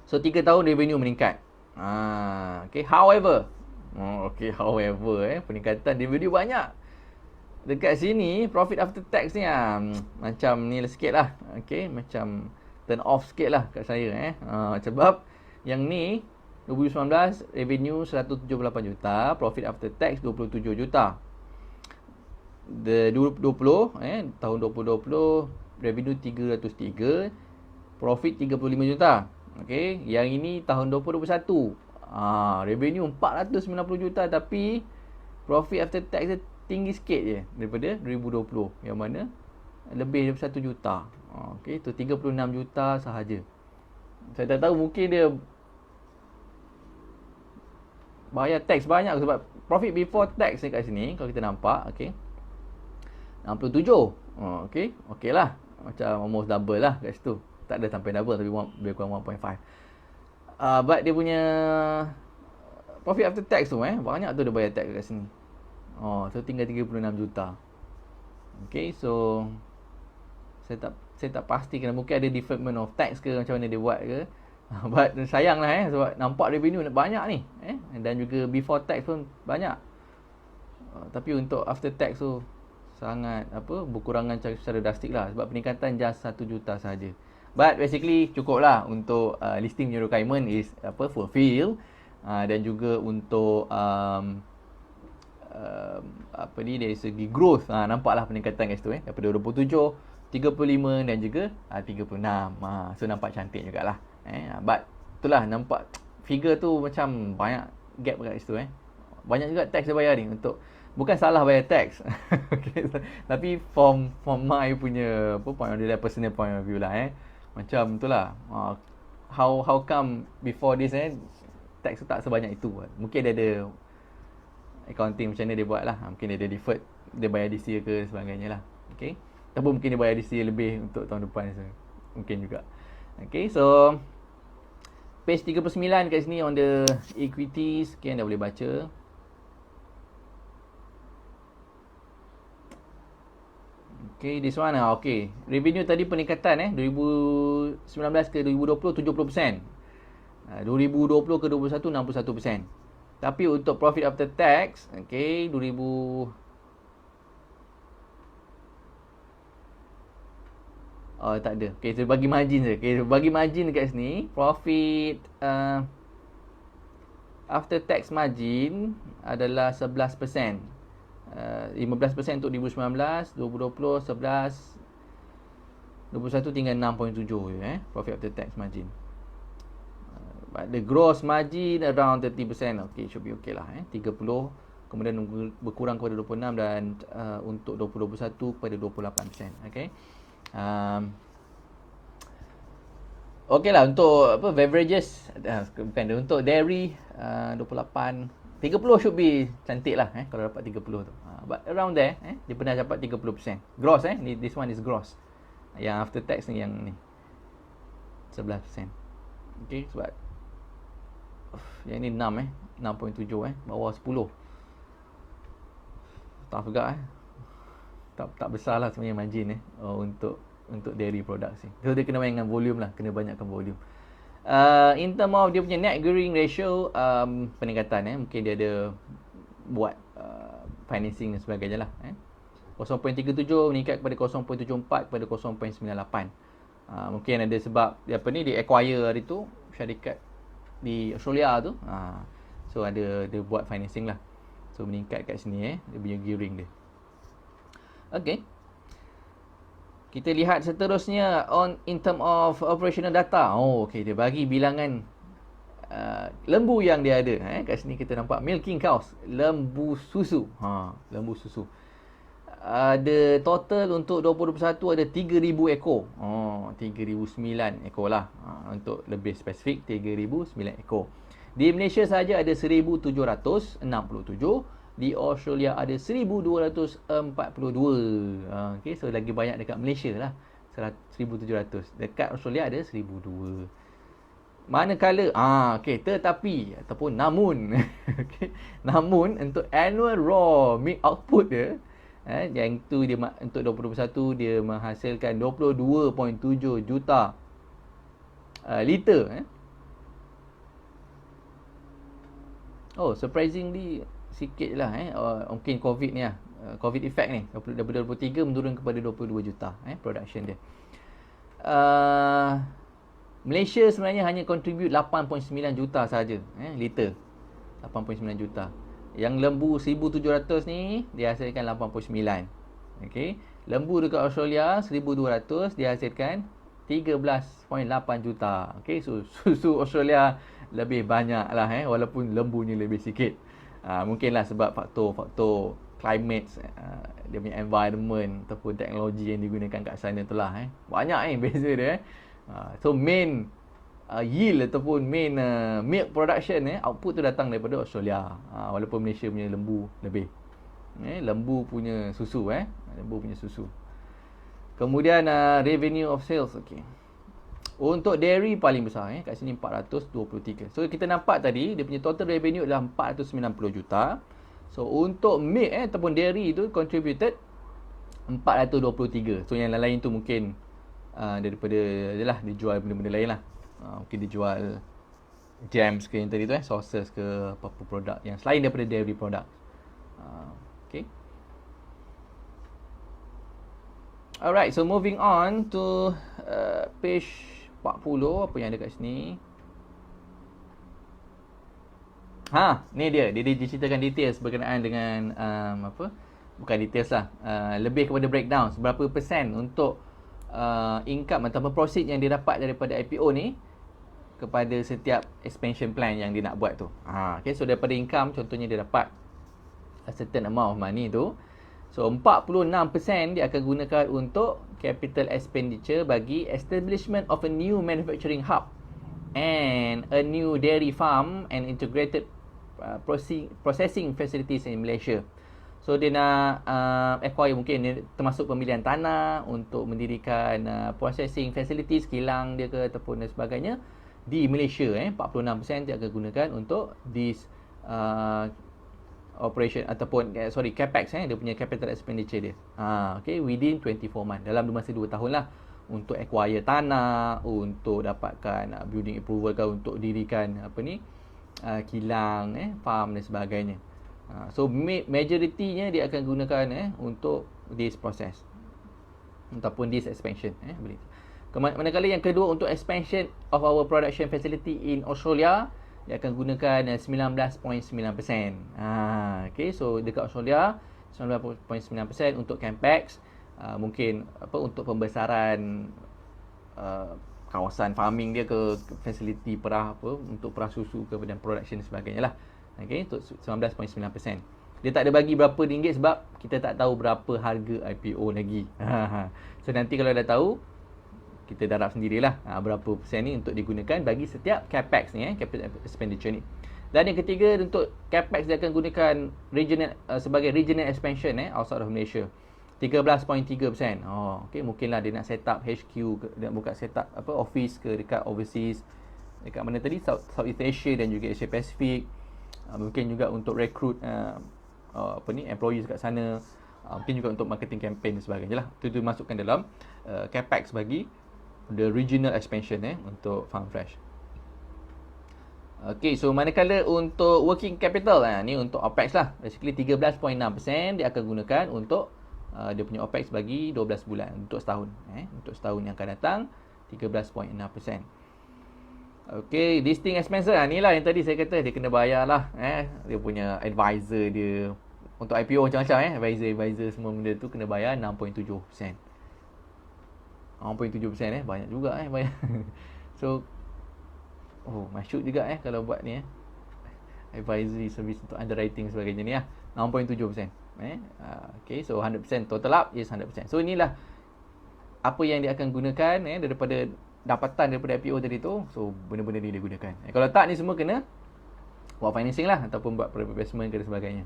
So 3 tahun revenue meningkat. However, peningkatan revenue banyak. Dekat sini profit after tax ni macam ni lah sikit lah. Macam turn off sikit lah kat saya sebab yang ni 2019 revenue 178 juta, profit after tax 27 juta. The 2020 tahun 2020 revenue 303, profit 35 juta. Okey, yang ini tahun 2021. Revenue 490 juta tapi profit after tax dia tinggi sikit je daripada 2020 yang mana lebih daripada 1 juta. Okey, tu 36 juta sahaja. Saya tak tahu, mungkin dia bayar tax banyak sebab profit before tax ni kat sini kalau kita nampak, okey. 67. Okey. Okey lah. Macam almost double lah kat situ. Tak ada sampai double tapi lebih kurang 1.5. But dia punya profit after tax tu banyak tu dia bayar tax kat sini. So tinggal 36 juta. Okay, so saya tak pasti kena mungkin ada deferment of tax ke macam mana dia buat ke. But sayang lah sebab nampak revenue banyak ni dan juga before tax pun banyak. Tapi untuk after tax tu sangat berkurangan secara drastik lah sebab peningkatan just 1 juta sahaja. But basically cukup lah untuk listing punya requirement is fulfill dan juga untuk dari segi growth nampaklah peningkatan kat situ daripada 27, 35 dan juga 36. So nampak cantik jugalah. But itulah nampak figure tu macam banyak gap kat situ Banyak juga tax dia bayar ni untuk bukan salah bayar tax. Okay, tapi from my punya point of view, personal point of view lah macam itulah. How come before this tax tu tak sebanyak itu? Mungkin dia ada accounting macam mana dia buat lah. Mungkin dia ada deferred, dia bayar this year ke sebagainya lah. Okay, ataupun mungkin dia bayar this year lebih untuk tahun depan mungkin juga. Okay, so page 39 kat sini on the equities. Okay, anda boleh baca. Okay, this one okay. Revenue tadi peningkatan 2019 ke 2020 70%. 2020 ke 2021 61%. Tapi untuk profit after tax, okay, 2000 tak ada. Okay, so bagi margin je. Okay, so bagi margin dekat sini, profit after tax margin adalah 11%. 15% untuk 2019, 2020 11, 21 tinggal 6.7 je profit after tax margin. But the gross margin around 30%. Okay, should be okay lah 30, kemudian berkurang kepada 26 dan untuk 2021 kepada 28%. Okay. Okay lah untuk beverages bukan untuk dairy 28, 30 should be cantik lah kalau dapat 30 tu. But around there dia pernah dapat 30%. Gross this one is gross. Yang after tax ni yang ni 11%. Okay, sebab yang ni 6 6.7 bawah 10. Tak juga tak besar lah sebenarnya margin untuk dairy products ni. So dia kena main dengan volume lah, kena banyakkan volume. In term of dia punya net gearing ratio peningkatan mungkin dia ada buat financing dan sebagainya lah 0.37 meningkat kepada 0.74 kepada 0.98. Mungkin ada sebab dia acquire hari tu syarikat di Australia tu. So dia buat financing lah. So meningkat kat sini dia punya gearing dia. Okay, kita lihat seterusnya in term of operational data. Okay, dia bagi bilangan lembu yang dia ada. Kat sini kita nampak milking cows, lembu susu. Lembu susu. Ada total untuk 2021 ada 3,000 ekor. 3,009 ekor lah. Untuk lebih spesifik 3,009 ekor. Di Malaysia saja ada 1,767. Di Australia ada 1,242. Okay, so lagi banyak dekat Malaysia lah 1,700. Dekat Australia ada 1,002. Manakala okay, tetapi ataupun namun okay, namun untuk annual raw milk output dia yang tu dia untuk 2021 dia menghasilkan 22.7 juta liter surprisingly sikit lah mungkin COVID ni lah, COVID effect ni daripada 23 menurun kepada 22 juta production dia. Malaysia sebenarnya hanya contribute 8.9 juta saja liter. 8.9 juta. Yang lembu 1700 ni dihasilkan 89. Okey. Lembu dekat Australia 1200 dihasilkan 13.8 juta. Okey, so, susu Australia lebih banyak lah walaupun lembunya lebih sikit. Mungkinlah sebab faktor climate, dia punya environment ataupun teknologi yang digunakan kat sana tu lah. Banyak beza dia. So main yield ataupun main milk production output tu datang daripada Australia. Walaupun Malaysia punya lembu lebih. Lembu punya susu lembu punya susu. Kemudian revenue of sales. Okey. Untuk dairy paling besar kat sini 423. So kita nampak tadi dia punya total revenue adalah 490 juta. So untuk milk ataupun dairy tu contributed 423. So yang lain-lain tu mungkin daripada jelah dijual benda-benda lain lah. Mungkin dijual jams ke yang tadi tu sauces ke apa-apa produk yang selain daripada dairy product. Okay. Alright, so moving on to page 40. Apa yang ada kat sini? Ni dia diceritakan details berkenaan dengan bukan details lah, lebih kepada breakdown seberapa persen untuk income ataupun profit yang dia dapat daripada IPO ni kepada setiap expansion plan yang dia nak buat tu. Okay, so daripada income contohnya dia dapat a certain amount of money tu. So 46% dia akan gunakan untuk capital expenditure bagi establishment of a new manufacturing hub and a new dairy farm and integrated processing facilities in Malaysia. So dia nak acquire, mungkin dia termasuk pembelian tanah untuk mendirikan processing facilities, kilang dia ke ataupun dan sebagainya di Malaysia. 46% dia akan gunakan untuk this operation ataupun capex dia punya capital expenditure dia. Okay, within 24 months, dalam masa 2 tahun lah, untuk acquire tanah, untuk dapatkan building approval ke, untuk dirikan kilang, farm dan sebagainya. So majoritinya dia akan gunakan untuk this process ataupun this expansion. Manakala yang kedua, untuk expansion of our production facility in Australia, dia akan gunakan 19.9%. Okay, so dekat Australia 19.9% untuk capex, mungkin untuk pembesaran kawasan farming dia ke, facility perah untuk perah susu ke dan production sebagainya lah. Okay, untuk 19.9%. Dia tak ada bagi berapa ringgit sebab kita tak tahu berapa harga IPO lagi. So nanti kalau dah tahu, kita darab sendirilah berapa persen ni untuk digunakan bagi setiap capex ni, capital expenditure ni. Dan yang ketiga, untuk capex dia akan gunakan regional sebagai regional expansion outside of Malaysia. 13.3%. Okay, mungkinlah dia nak set up HQ ke, dia nak buka set up office ke dekat overseas, dekat mana tadi, Southeast Asia dan juga Asia Pacific. Mungkin juga untuk recruit employees kat sana. Mungkin juga untuk marketing campaign dan sebagainya lah. Itu masukkan dalam capex bagi the regional expansion untuk Farm Fresh. Okay, so manakala untuk working capital, ni untuk OPEX lah. Basically 13.6% dia akan gunakan untuk dia punya OPEX bagi 12 bulan untuk setahun. Untuk setahun yang akan datang 13.6%. Okay, listing expenses ni lah yang tadi saya kata dia kena bayar lah. Dia punya advisor dia untuk IPO macam-macam advisor semua benda tu kena bayar 6.7%. 6.7% banyak juga bayar. So masyuk juga kalau buat ni advisory service untuk underwriting sebagainya ni 6.7%. Okay, so 100% total up is 100%. So inilah apa yang dia akan gunakan daripada dapatan daripada IPO tadi tu. So benda-benda ni dia gunakan. Kalau tak, ni semua kena buat financing lah ataupun buat private investment ke dan sebagainya.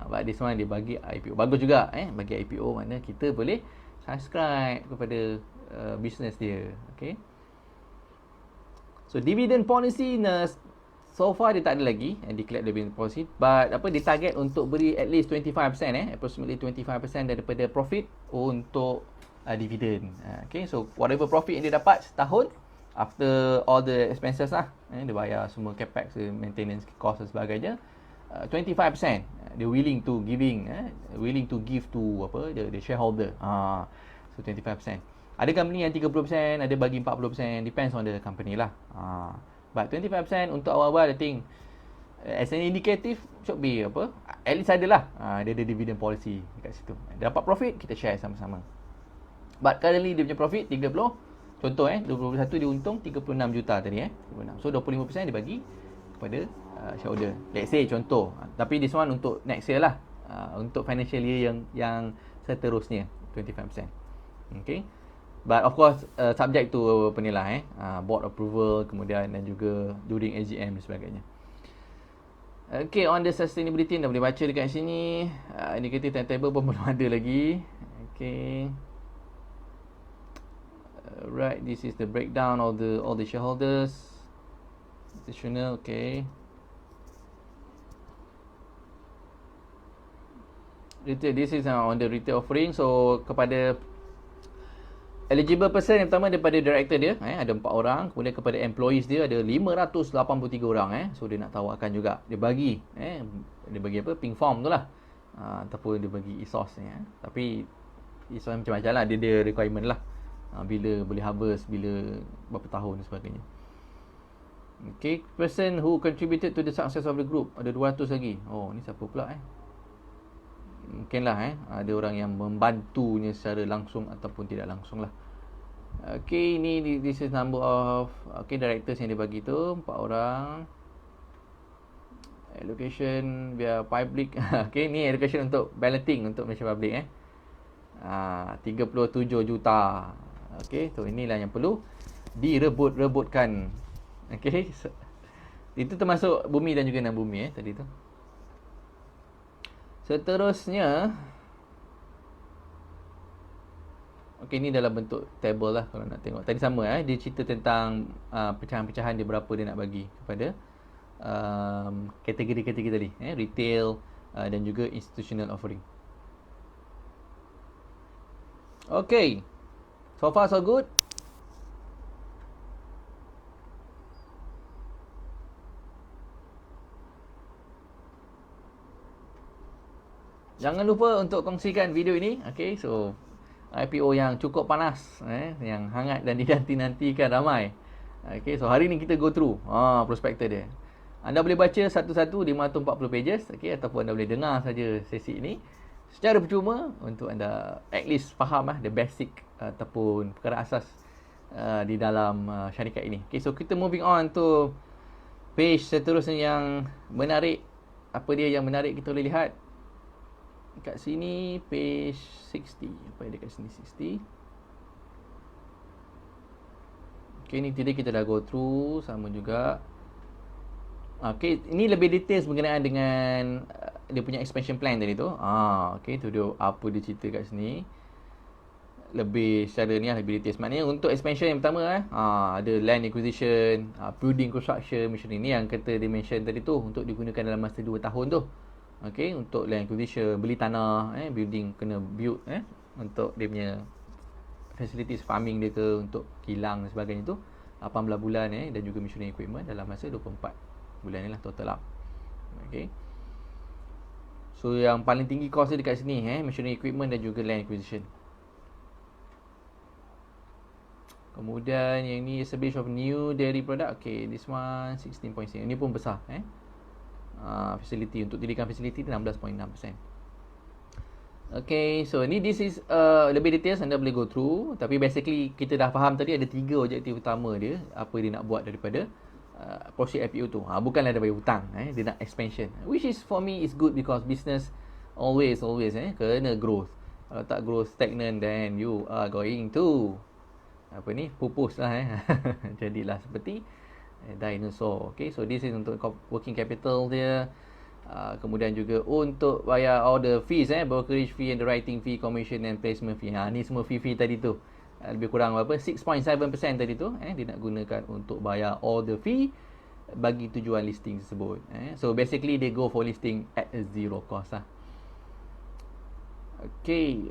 But this one dia bagi IPO. Bagus juga bagi IPO, mana kita boleh subscribe kepada business dia. Okay. So dividend policy, so far dia tak ada lagi declared dividend policy, but dia target untuk beri at least 25%, approximately 25% daripada profit untuk dividend. Okay, so whatever profit yang dia dapat setahun, after all the expenses lah, dia bayar semua capex, maintenance cost dan sebagainya, 25% dia willing to give to the shareholder. So 25%. Ada company yang 30%, ada bagi 40%, depends on the company lah. But 25% untuk awal-awal I think as an indicative should be apa? At least ada lah. Dia ada dividend policy dekat situ. Dapat profit, kita share sama-sama. But currently dia punya profit 30. Contoh 21 dia untung 36 juta tadi 36. So 25% dia bagi kepada shareholder. Let's say contoh. Tapi this one untuk next year lah. Untuk financial year yang seterusnya 25%. Okay. But of course subject to penilai board approval kemudian dan juga during AGM dan sebagainya. Okay, on the sustainability dah boleh baca dekat sini. Indicator timetable pun belum ada lagi. Okay. Right, this is the breakdown of all the shareholders. Institutional, okay. Retail, this is on the retail offering. So kepada eligible person yang pertama daripada director dia, ada 4 orang. Kemudian kepada employees dia ada 583 orang. So dia nak tawarkan juga. Dia bagi, dia bagi apa? Pink form tu lah. Ataupun dia bagi ESOS ni. Tapi ESOS macam-macam lah. Dia requirement lah. Bila boleh harvest, bila berapa tahun dan sebagainya. Okay, person who contributed to the success of the group. Ada 200 lagi. Oh, ni siapa pula mungkinlah ada orang yang membantunya secara langsung ataupun tidak langsung lah. Okay, ni this is number of directors yang dia bagi tu 4 orang. Allocation via public. Okay, ni allocation untuk balloting untuk Malaysia Public 37 juta. Okay, so inilah yang perlu direbut-rebutkan. Okay, so, itu termasuk bumi dan juga non bumi tadi tu. Seterusnya, okey, ni dalam bentuk table lah kalau nak tengok. Tadi sama dia cerita tentang pecahan-pecahan dia berapa dia nak bagi kepada kategori-kategori tadi, retail dan juga institutional offering. Okey. So far so good. Jangan lupa untuk kongsikan video ini. Okay, so IPO yang cukup panas, yang hangat dan dinanti-nantikan ramai. Okay, so hari ni kita go through prospektus dia. Anda boleh baca satu-satu 540 pages, okay, ataupun anda boleh dengar saja sesi ini secara percuma untuk anda at least faham the basic ataupun perkara asas di dalam syarikat ini. Okay, so kita moving on to page seterusnya yang menarik. Apa dia yang menarik kita boleh lihat? Kat sini page 60. Apa yang dekat sini 60? Okay, ni tadi kita dah go through sama juga. Okay, ini lebih details berkenaan dengan dia punya expansion plan tadi tu. Okay, tu dia apa dia cerita kat sini. Lebih secara ni lebih details. Maknanya untuk expansion yang pertama ada land acquisition, building construction, machinery ni yang kata dia mention tadi tu untuk digunakan dalam masa 2 tahun tu. Okay, untuk land acquisition, beli tanah, building kena build untuk dia punya facilities farming dia ke, untuk kilang dan sebagainya tu 18 bulan dan juga machinery equipment dalam masa 24 bulan ni lah total up. Okay, so yang paling tinggi cost dia dekat sini machinery equipment dan juga land acquisition. Kemudian yang ni establish of new dairy product. Okay, this one 16.6. Ini pun besar facility, untuk dirikan facility 16.6%. Okay, so ni this is lebih details anda boleh go through. Tapi basically kita dah faham tadi ada 3 objektif utama dia, apa dia nak buat daripada proses IPO tu. Bukanlah dia bayar hutang, dia nak expansion, which is for me is good because business always kena growth. Kalau tak growth stagnant, then you are going to pupus lah jadilah seperti dinosaur. Okay, so this is untuk working capital dia. Kemudian juga untuk bayar all the fees, brokerage fee and the writing fee, commission and placement fee. Ni semua fee tadi tu lebih kurang berapa? 6.7% tadi tu dia nak gunakan untuk bayar all the fee bagi tujuan listing tersebut. So basically they go for listing at a zero cost lah. Okay,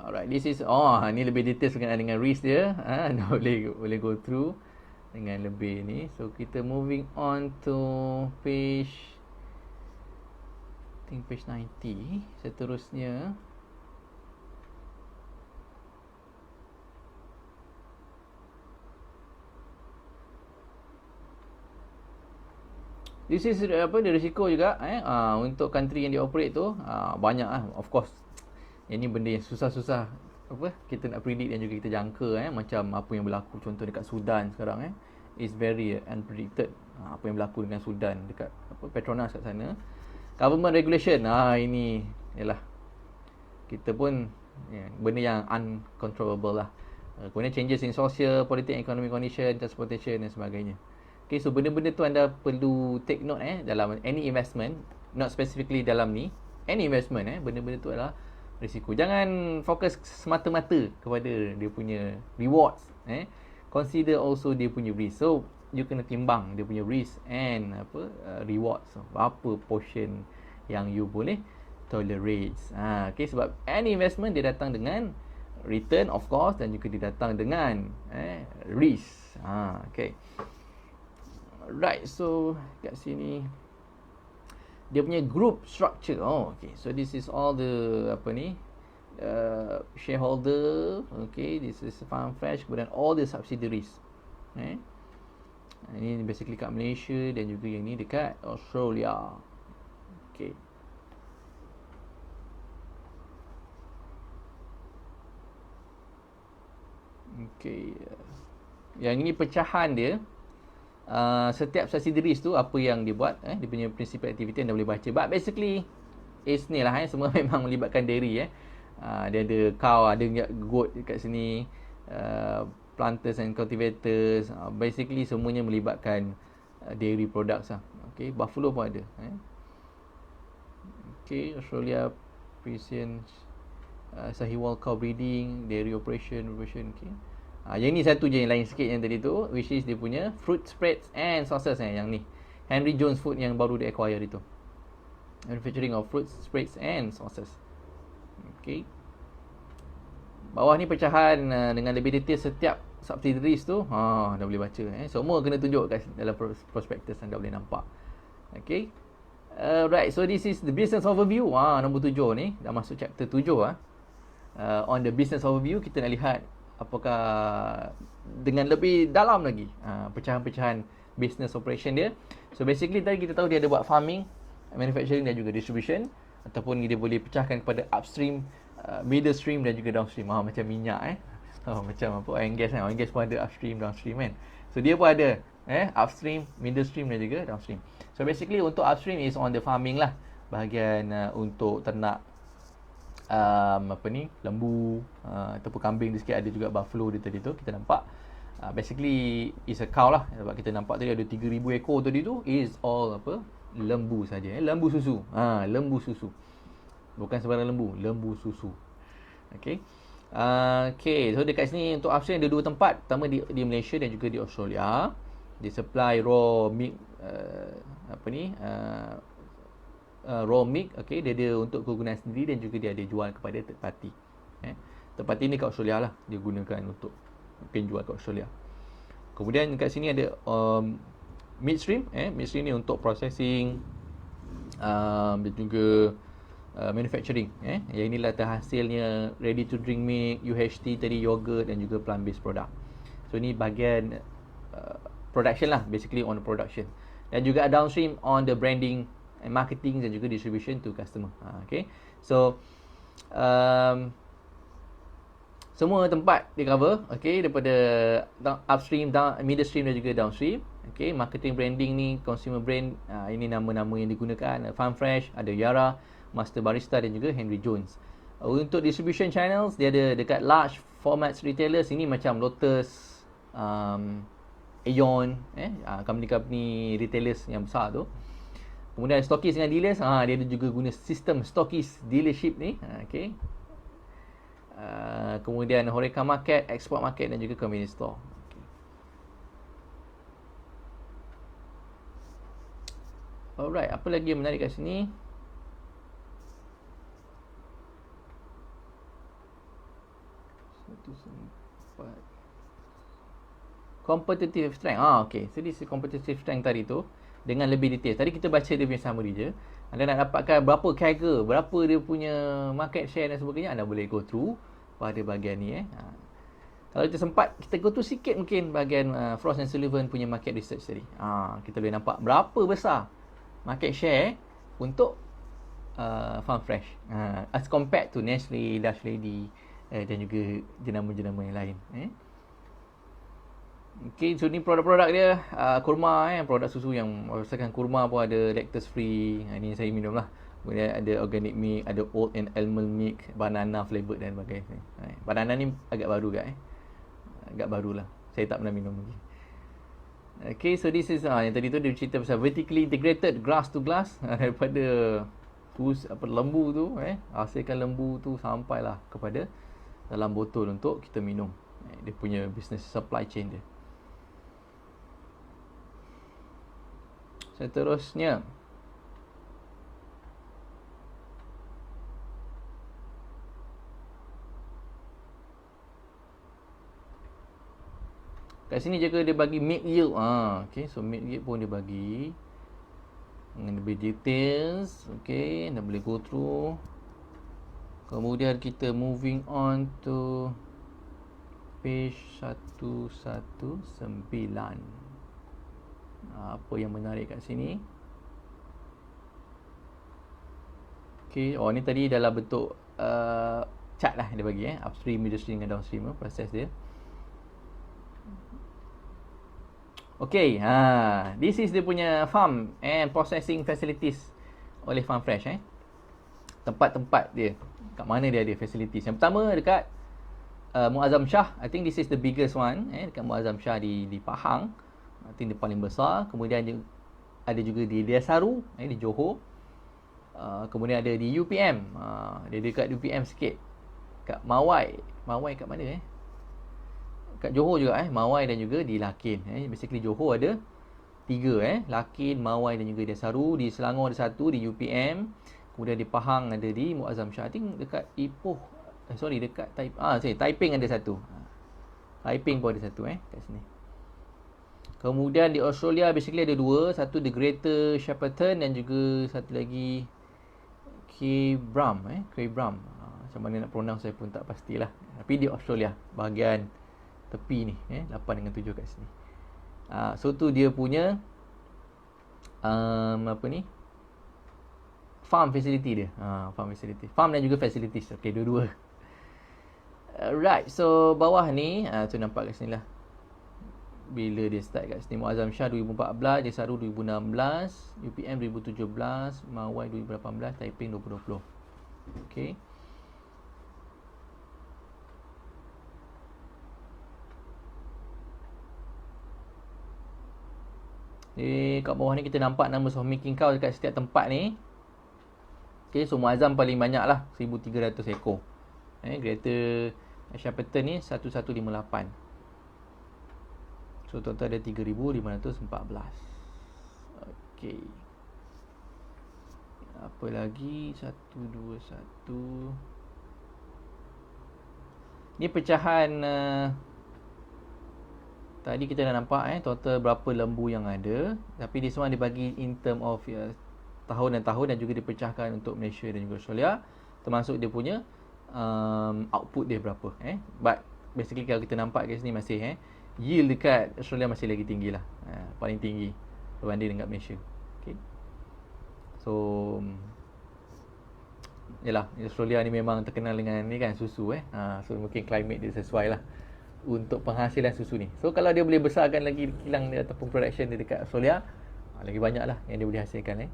alright, this is ni lebih details berkenaan dengan risk dia. Anda boleh go through dengan lebih ni. So kita moving on to page think page 90. Seterusnya, this is dia risiko juga untuk country yang dia operate tu, banyak of course. Yang ni benda yang susah-susah kita nak predict dan juga kita jangka, macam apa yang berlaku contoh dekat Sudan sekarang, is very unpredicted. Apa yang berlaku dengan Sudan dekat Petronas kat sana, government regulation, ini yalah, kita pun benda yang uncontrollable lah. Kemudian changes in social, political, economic condition, transportation dan sebagainya. Okay, so benda-benda tu anda perlu take note dalam any investment, not specifically dalam ni, any investment, benda-benda tu adalah risiko. Jangan fokus semata-mata kepada dia punya rewards, consider also dia punya risk. So you kena timbang dia punya risk and rewards. So, berapa portion yang you boleh tolerate. Okay, sebab any investment dia datang dengan return of course, dan juga dia datang dengan risk. Okay. Right, so kat sini dia punya group structure. Okay, so this is all the shareholder. Okay, this is Farm Fresh, kemudian all the subsidiaries. Ini basically kat Malaysia dan juga yang ni dekat Australia. Okay. Okay. Yang ini pecahan dia. Setiap subsidiaries tu apa yang dia buat, dia punya principal activity anda boleh baca. But basically is ni lah, semua memang melibatkan dairy. Dia ada cow, ada goat kat sini, planters and cultivators, basically semuanya melibatkan dairy products lah. Okay, buffalo pun ada. Okay, Australia Friesian, Sahiwal cow breeding, dairy operation. Okay. Yang ni satu je yang lain sikit yang tadi tu, which is dia punya fruit spreads and sauces. Yang ni Henry Jones Food yang baru dia acquire itu, manufacturing of fruit spreads and sauces. Okay, bawah ni pecahan dengan lebih detail setiap subsidiaries tu. Dah boleh baca. Semua kena tunjuk kat dalam prospectus, anda boleh nampak. Okay. Right, so this is the business overview. Nombor 7 ni dah masuk chapter 7. On the business overview, kita nak lihat apakah dengan lebih dalam lagi pecahan-pecahan business operation dia. So basically tadi kita tahu dia ada buat farming, manufacturing dan juga distribution, ataupun dia boleh pecahkan kepada upstream, middle stream dan juga downstream. Macam minyak macam oil and gas. Oil and gas pun ada upstream, downstream kan. So dia pun ada upstream, middle stream dan juga downstream. So basically untuk upstream is on the farming lah, bahagian untuk ternak lembu, ataupun kambing. Dia sikit ada juga buffalo dia tadi tu kita nampak. Basically is a cow lah, sebab kita nampak tadi ada 3,000 ekor tadi tu, is all lembu saja. Lembu susu. Lembu susu, bukan sembarang lembu, lembu susu. Okay. Okay, so dekat sini untuk upstream ada 2 tempat. Pertama di Malaysia dan juga di Australia. Dia supply raw milk, raw milk. Okay, dia ada untuk kegunaan sendiri dan juga dia ada jual kepada third party. Third party ni kat Australia lah, dia gunakan untuk mungkin jual kat Australia. Kemudian kat sini ada midstream. Midstream ni untuk processing dan juga manufacturing. Yang inilah terhasilnya ready to drink milk, UHT tadi, yogurt dan juga plant based product. So ni bahagian production lah, basically on the production. Dan juga downstream on the branding and marketing dan juga distribution to customer. Okay, so semua tempat di cover. Okay, daripada upstream, middle stream dan juga downstream. Okay, marketing, branding ni consumer brand, ini nama-nama yang digunakan. Farm Fresh, ada Yara, Master Barista dan juga Henry Jones. Untuk distribution channels, dia ada dekat large formats retailers. Ini macam Lotus, Aeon, company-company retailers yang besar tu. Kemudian stockist dengan dealers, dia ada juga guna sistem stockist dealership ni. Okay. Kemudian Horeca Market, Export Market dan juga convenience store. Okay. Alright, apa lagi yang menarik kat sini? Competitive strength. Okay, so this is competitive strength tadi tu. dengan lebih detail. Tadi kita baca dia punya summary je. Anda nak dapatkan berapa kaggle, berapa dia punya market share dan sebagainya, anda boleh go through pada bahagian ni. Kalau kita sempat, kita go through sikit mungkin bahagian Frost & Sullivan punya market research tadi. Kita boleh nampak berapa besar market share untuk Farm Fresh as compared to Nestle, Lush Lady dan juga jenama-jenama yang lain. Okay, so ni produk-produk dia kurma, produk susu yang rasakan kurma pun ada lactose free. Ni saya minum lah. Kemudian ada organic milk, ada oat and almond milk, banana flavored dan sebagainya. Banana ni agak baru kat agak barulah. Saya tak pernah minum lagi. Okay, so this is yang tadi tu dia cerita pasal vertically integrated grass to glass daripada lembu tu hasilkan lembu tu sampailah kepada dalam botol untuk kita minum. Dia punya business supply chain dia. Seterusnya, kat sini juga dia bagi milk yield. Okay, so milk yield pun dia bagi dengan lebih details. Okay, anda boleh go through. Kemudian kita moving on to page 119. Apa yang menarik kat sini? Okay, ni tadi dalam bentuk chart lah dia bagi upstream, midstream dengan downstream proses dia. Okay, this is dia punya farm and processing facilities oleh Farm Fresh. Tempat-tempat dia, kat mana dia ada facilities. Yang pertama dekat Muazzam Shah. I think this is the biggest one. Dekat Muazzam Shah di Pahang. I think dia paling besar. Kemudian ada juga di Desaru, di Johor. Kemudian ada di UPM. Dia dekat UPM sikit. Kat Mawai. Mawai kat mana kat Johor juga Mawai dan juga di Lakin. Basically Johor ada 3 Lakin, Mawai dan juga Desaru. Di Selangor ada 1 di UPM. Kemudian di Pahang ada di Muazzam Shah. I think dekat Ipoh. Dekat Taiping ada 1. Taiping pun ada 1 kat sini. Kemudian di Australia basically ada 2. Satu di Greater Shepparton dan juga satu lagi Keybram. Keybram. Macam mana nak pronounce saya pun tak pastilah. Tapi di Australia bahagian tepi ni 8 dengan 7 kat sini. So tu dia punya farm facility dia. Farm facility. Farm dan juga facilities. Okay, dua-dua. Right, so bawah ni tu nampak kat sini lah. Bila dia start kat sini. Muazzam Shah 2014, Desaru 2016, UPM 2017, Mawai 2018, Taiping 2020. Okay. Kat bawah ni kita nampak numbers of milking cow dekat setiap tempat ni. Okay, so Muazzam paling banyak lah, 1,300 ekor. Greater Shepparton ni 1,158. So total ada 3,514. Okay. Apa lagi? 121. Ni pecahan tadi kita dah nampak total berapa lembu yang ada. Tapi this one dibagi in term of tahun dan tahun dan juga dipecahkan untuk Malaysia dan juga Australia. Termasuk dia punya output dia berapa. But basically kalau kita nampak kat sini masih yield dekat Australia masih lagi tinggi lah. Paling tinggi berbanding dengan Malaysia. Okay. So yalah, Australia ni memang terkenal dengan ni kan, susu so mungkin climate dia sesuai lah untuk penghasilan susu ni. So kalau dia boleh besarkan lagi kilang dia ataupun production dia dekat Australia, lagi banyak lah yang dia boleh hasilkan.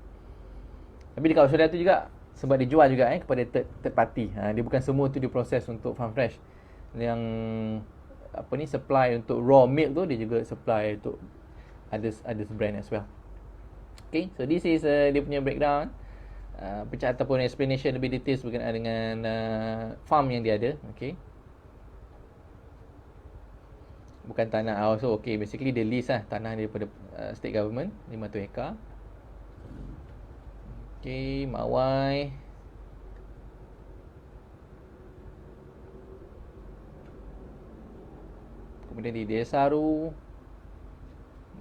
Tapi dekat Australia tu juga sebab dia jual juga kepada third party. Dia bukan semua tu diproses untuk Farm Fresh. Yang supply untuk raw milk tu dia juga supply untuk others brand as well. Okay, so this is dia punya breakdown. Pecah ataupun explanation lebih details berkenaan dengan farm yang dia ada. Okay. Bukan tanah also. Okay, basically the list lah tanah daripada state government 500 hektar. Okay, Mawai. Kemudian di Desaru.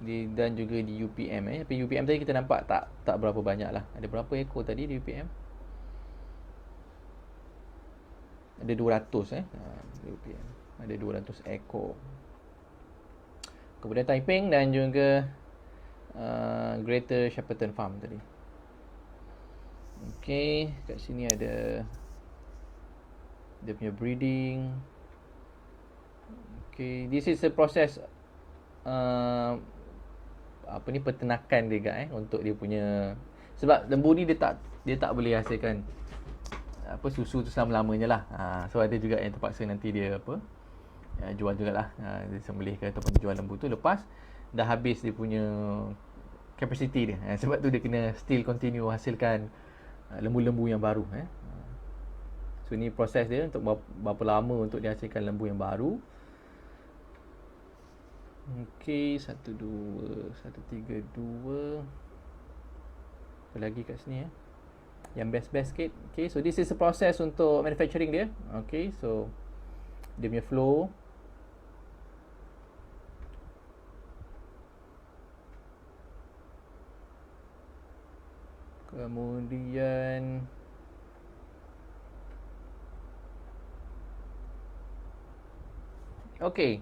Dan juga di UPM Tapi UPM tadi kita nampak tak berapa banyak lah. Ada berapa ekor tadi di UPM? Ada 200 di UPM. Ada 200 ekor. Kemudian Taiping dan juga Greater Shepparton Farm tadi. Okay, kat sini ada dia punya breeding. Okay, this is a process peternakan dia untuk dia punya, sebab lembu ni dia tak boleh hasilkan susu tu selama-lamanya lah. So ada juga yang terpaksa nanti dia jual jugalah, dia sembelih ke ataupun jual lembu tu lepas dah habis dia punya capacity dia. Sebab tu dia kena still continue hasilkan lembu-lembu yang baru. So ni proses dia untuk berapa lama untuk dihasilkan lembu yang baru. Okay, 1, 2, 1, 3, 2. Apa lagi kat sini Yang best sikit. Okay, so this is a process untuk manufacturing dia. Okay, so dia punya flow. Kemudian okay,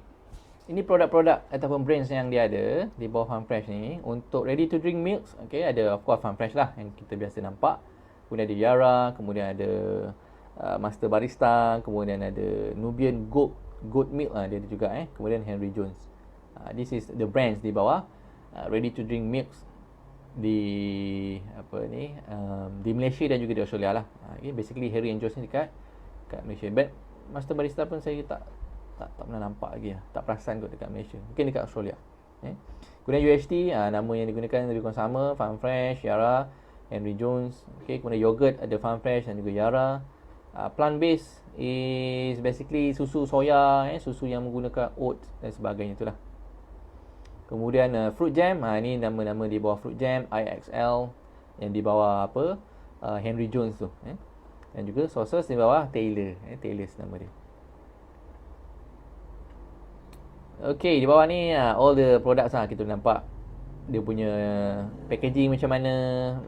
ini produk-produk ataupun brands yang dia ada di bawah Farm Fresh ni. Untuk ready to drink milks, okay, ada of course Farm Fresh lah yang kita biasa nampak. Kemudian ada Yara, kemudian ada Master Barista, kemudian ada Nubian Goat Milk dia ada juga kemudian Henry Jones. This is the brands di bawah ready to drink milks di di Malaysia dan juga di Australia lah. Basically Henry and Jones ni dekat Malaysia. But Master Barista pun saya tak pernah nampak lagi tak perasan kot dekat Malaysia. Mungkin dekat Australia. Kemudian UHT, nama yang digunakan lebih kurang sama, Farm Fresh, Yara, Henry Jones. Kemudian yogurt ada Farm Fresh dan juga Yara. Plant based is basically susu soya, susu yang menggunakan oats dan sebagainya itulah. Kemudian fruit jam, ni nama-nama di bawah fruit jam, IXL, yang di bawah Henry Jones tu. Dan juga sauces di bawah Taylor, Taylor's nama dia. Okay, di bawah ni all the products kita nampak dia punya packaging macam mana,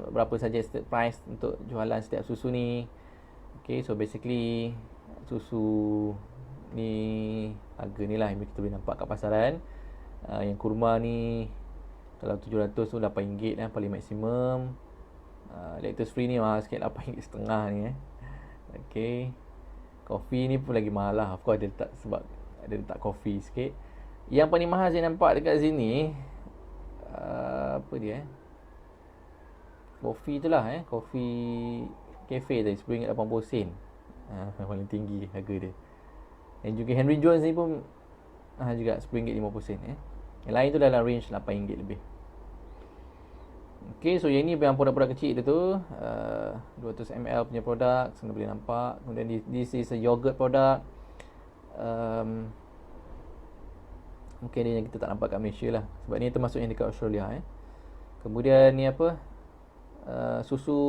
berapa saja price untuk jualan setiap susu ni. Okay, so basically susu ni harga ni lah yang kita boleh nampak kat pasaran. Yang kurma ni kalau 700 tu RM8 lah paling maksimum. Lactose free ni mahal sikit, RM8.5 ni Okay, kopi ni pun lagi mahal lah. Of course dia letak, sebab ada letak kopi sikit. Yang paling mahal saya nampak dekat sini apa dia kopi tu lah kopi cafe tadi RM10.80 paling tinggi harga dia. Dan juga Henry Jones ni pun juga RM10.50 Yang lain tu dalam range RM8 lebih. Okay, so yang ni yang produk-produk kecil dia tu 200ml punya produk, senang boleh nampak. Kemudian this is a yogurt product. Mungkin dia yang kita tak nampak kat Malaysia lah, sebab ni termasuk yang dekat Australia. Kemudian ni susu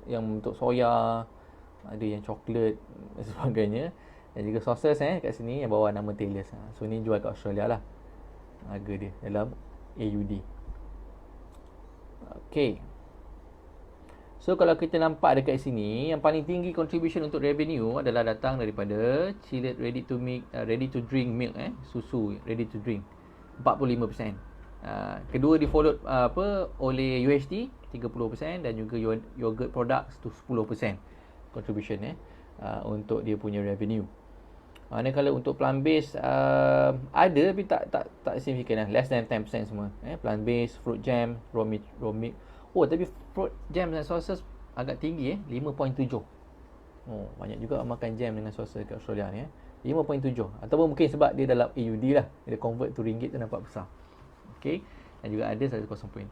yang untuk soya, ada yang coklat dan sebagainya. Dan juga sauces kat sini yang bawa nama Taylor's. So ni jual kat Australia lah, harga dia dalam AUD. Okay, so kalau kita nampak dekat sini, yang paling tinggi contribution untuk revenue adalah datang daripada chilled ready to drink milk, susu ready to drink 45%. Kedua di followed oleh UHT 30% dan juga yogurt products tu 10% contribution untuk dia punya revenue. Manakala untuk plant based ada tapi tak signifikan lah, less than 10% semua. Plant based, fruit jam, raw milk. Oh, tapi fruit jam dan sauces agak tinggi 5.7. Oh, banyak juga makan jam dengan sauces kat Australia ni 5.7. Ataupun mungkin sebab dia dalam AUD lah, dia convert to ringgit tu nampak besar. Okay, dan juga ada 0.7%.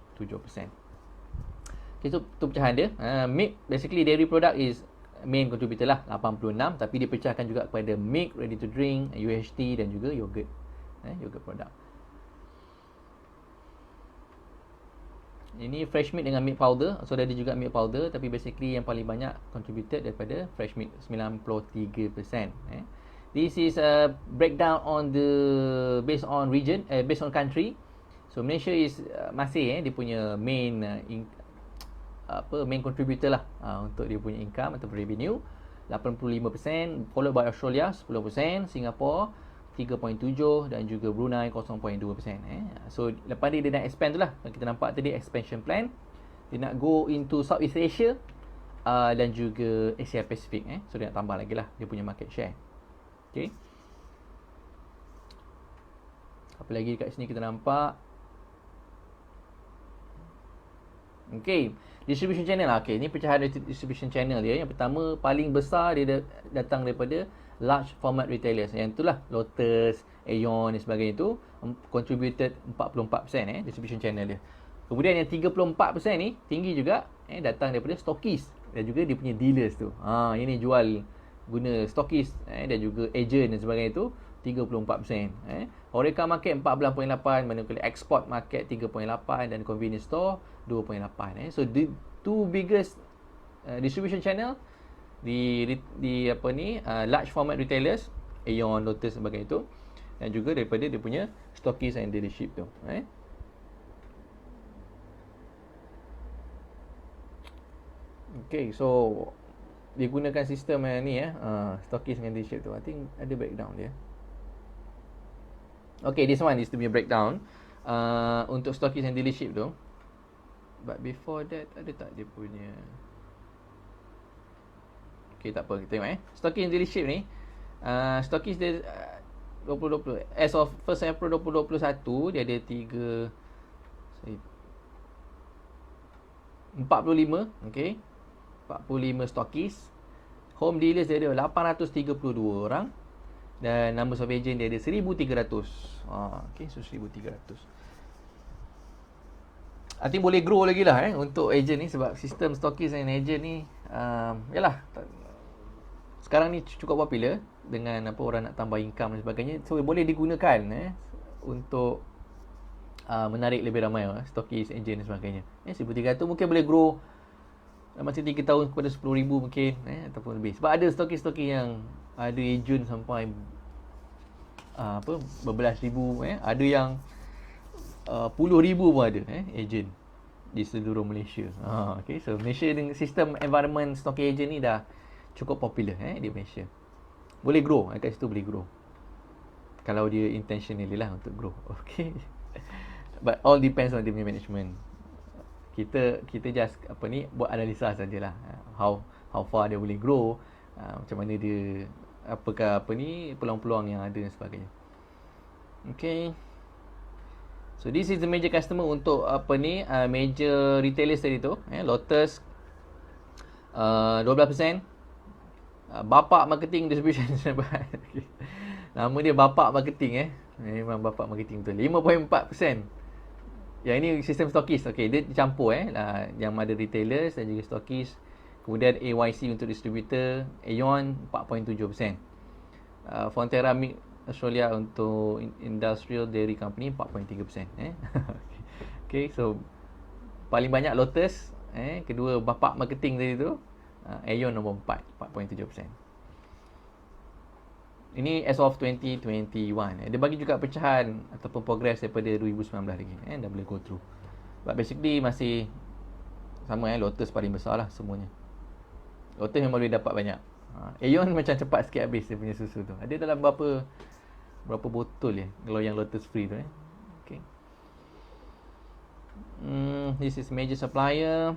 Okay, so tu pecahan dia. Milk, basically dairy product is main contributor lah 86, tapi dia pecahkan juga kepada milk, ready to drink, UHT dan juga yogurt. Yogurt product. Ini fresh milk dengan milk powder. So ada juga milk powder, tapi basically yang paling banyak contributed daripada fresh milk 93%. This is a breakdown on the based on region, based on country. So Malaysia is masih dia punya main main contributor lah untuk dia punya income atau revenue 85%, followed by Australia 10%, Singapore 3.7 dan juga Brunei 0.2%. So lepas dia nak expand tu lah, kita nampak tadi expansion plan, dia nak go into Southeast Asia dan juga Asia Pacific. So dia nak tambah lagi lah dia punya market share. Okay, apa lagi kat sini kita nampak? Okay, distribution channel lah. Okay, ni pecahan distribution channel dia. Yang pertama, paling besar dia datang daripada large format retailers. Yang itulah Lotus, Aeon dan sebagainya tu contributed 44% distribution channel dia. Kemudian yang 34% ni tinggi juga datang daripada stockist dan juga dia punya dealers tu. Ini jual guna stockist dan juga agent dan sebagainya tu 34%. Horeca market 14.8, manakala export market 3.8 dan convenience store 2.8. So the two biggest distribution channel di large format retailers, Aeon, Lotus sebagainya tu, dan juga daripada dia punya stockist and dealership tu. Okay, so dia gunakan sistem yang ni stockist and dealership tu. I think ada breakdown dia. Okay, this one is to be a breakdown untuk stockist and dealership tu. But before that, ada tak dia punya? Okay, tak apa, kita tengok stockist and dealership ni, stockist dia 2020, as of 1 April 2021, dia ada 45, okay, 45 stockist. Home dealers dia ada 832 orang. Dan number of agent dia ada 1,300. Okay, so 1,300. I think boleh grow lagi lah untuk agent ni, sebab sistem stockist and agent ni yalah, sekarang ni cukup popular dengan orang nak tambah income dan sebagainya. So boleh digunakan untuk menarik lebih ramai stockist, agent dan sebagainya. 1,300 mungkin boleh grow dalam masa 3 tahun kepada 10,000 mungkin, ataupun lebih. Sebab ada stockist-stockist yang ada agent sampai berbelas ribu, ada yang puluh ribu pun ada agent di seluruh Malaysia. Okay, so Malaysia dengan sistem environment stocking agent ni dah cukup popular di Malaysia. Boleh grow, kat situ boleh grow kalau dia intentionally lah untuk grow. Okay, but all depends on dia punya management. Kita just buat analisa sajalah, how far dia boleh grow, macam mana dia, apakah peluang-peluang yang ada dan sebagainya. Okay, so this is the major customer untuk major retailers tadi tu. Lotus 12%, Bapak Marketing Distribution. Nama dia Bapak Marketing memang Bapak Marketing betul. 5.4%. Yang ini sistem stockist. Okay, dia campur yang ada retailers dan juga stockist. Kemudian AYC untuk distributor, Aeon 4.7%. Fonterra Milk Australia untuk industrial dairy company 4.3%. Okay, so paling banyak Lotus, kedua Bapak Marketing tadi tu, Aeon nombor 4.7%. Ini as of 2021. Dia bagi juga pecahan ataupun progress daripada 2019 lagi. Dah boleh go through. But basically masih sama Lotus paling besar lah semuanya. Lotus memang boleh dapat banyak. Aeon macam cepat sikit habis dia punya susu tu. Ada dalam berapa botol kalau yang Lotus free tu Okay. This is major supplier.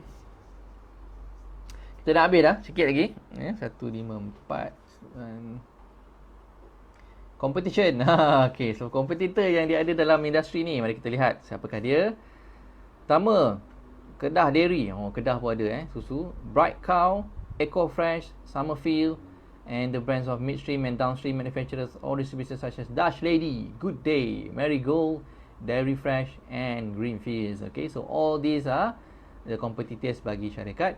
Kita dah habis dah, sikit lagi. 1, 5, 4. Competition. Okay, so competitor yang dia ada dalam industri ni, mari kita lihat siapakah dia. Pertama, Kedah Dairy. Kedah pun ada susu. Bright Cow, Eco Fresh, Summerfield, and the brands of midstream and downstream manufacturers or distributors such as Dutch Lady, Good Day, Marigold, Dairy Fresh, and Greenfields. Okay, so all these are the competitors bagi syarikat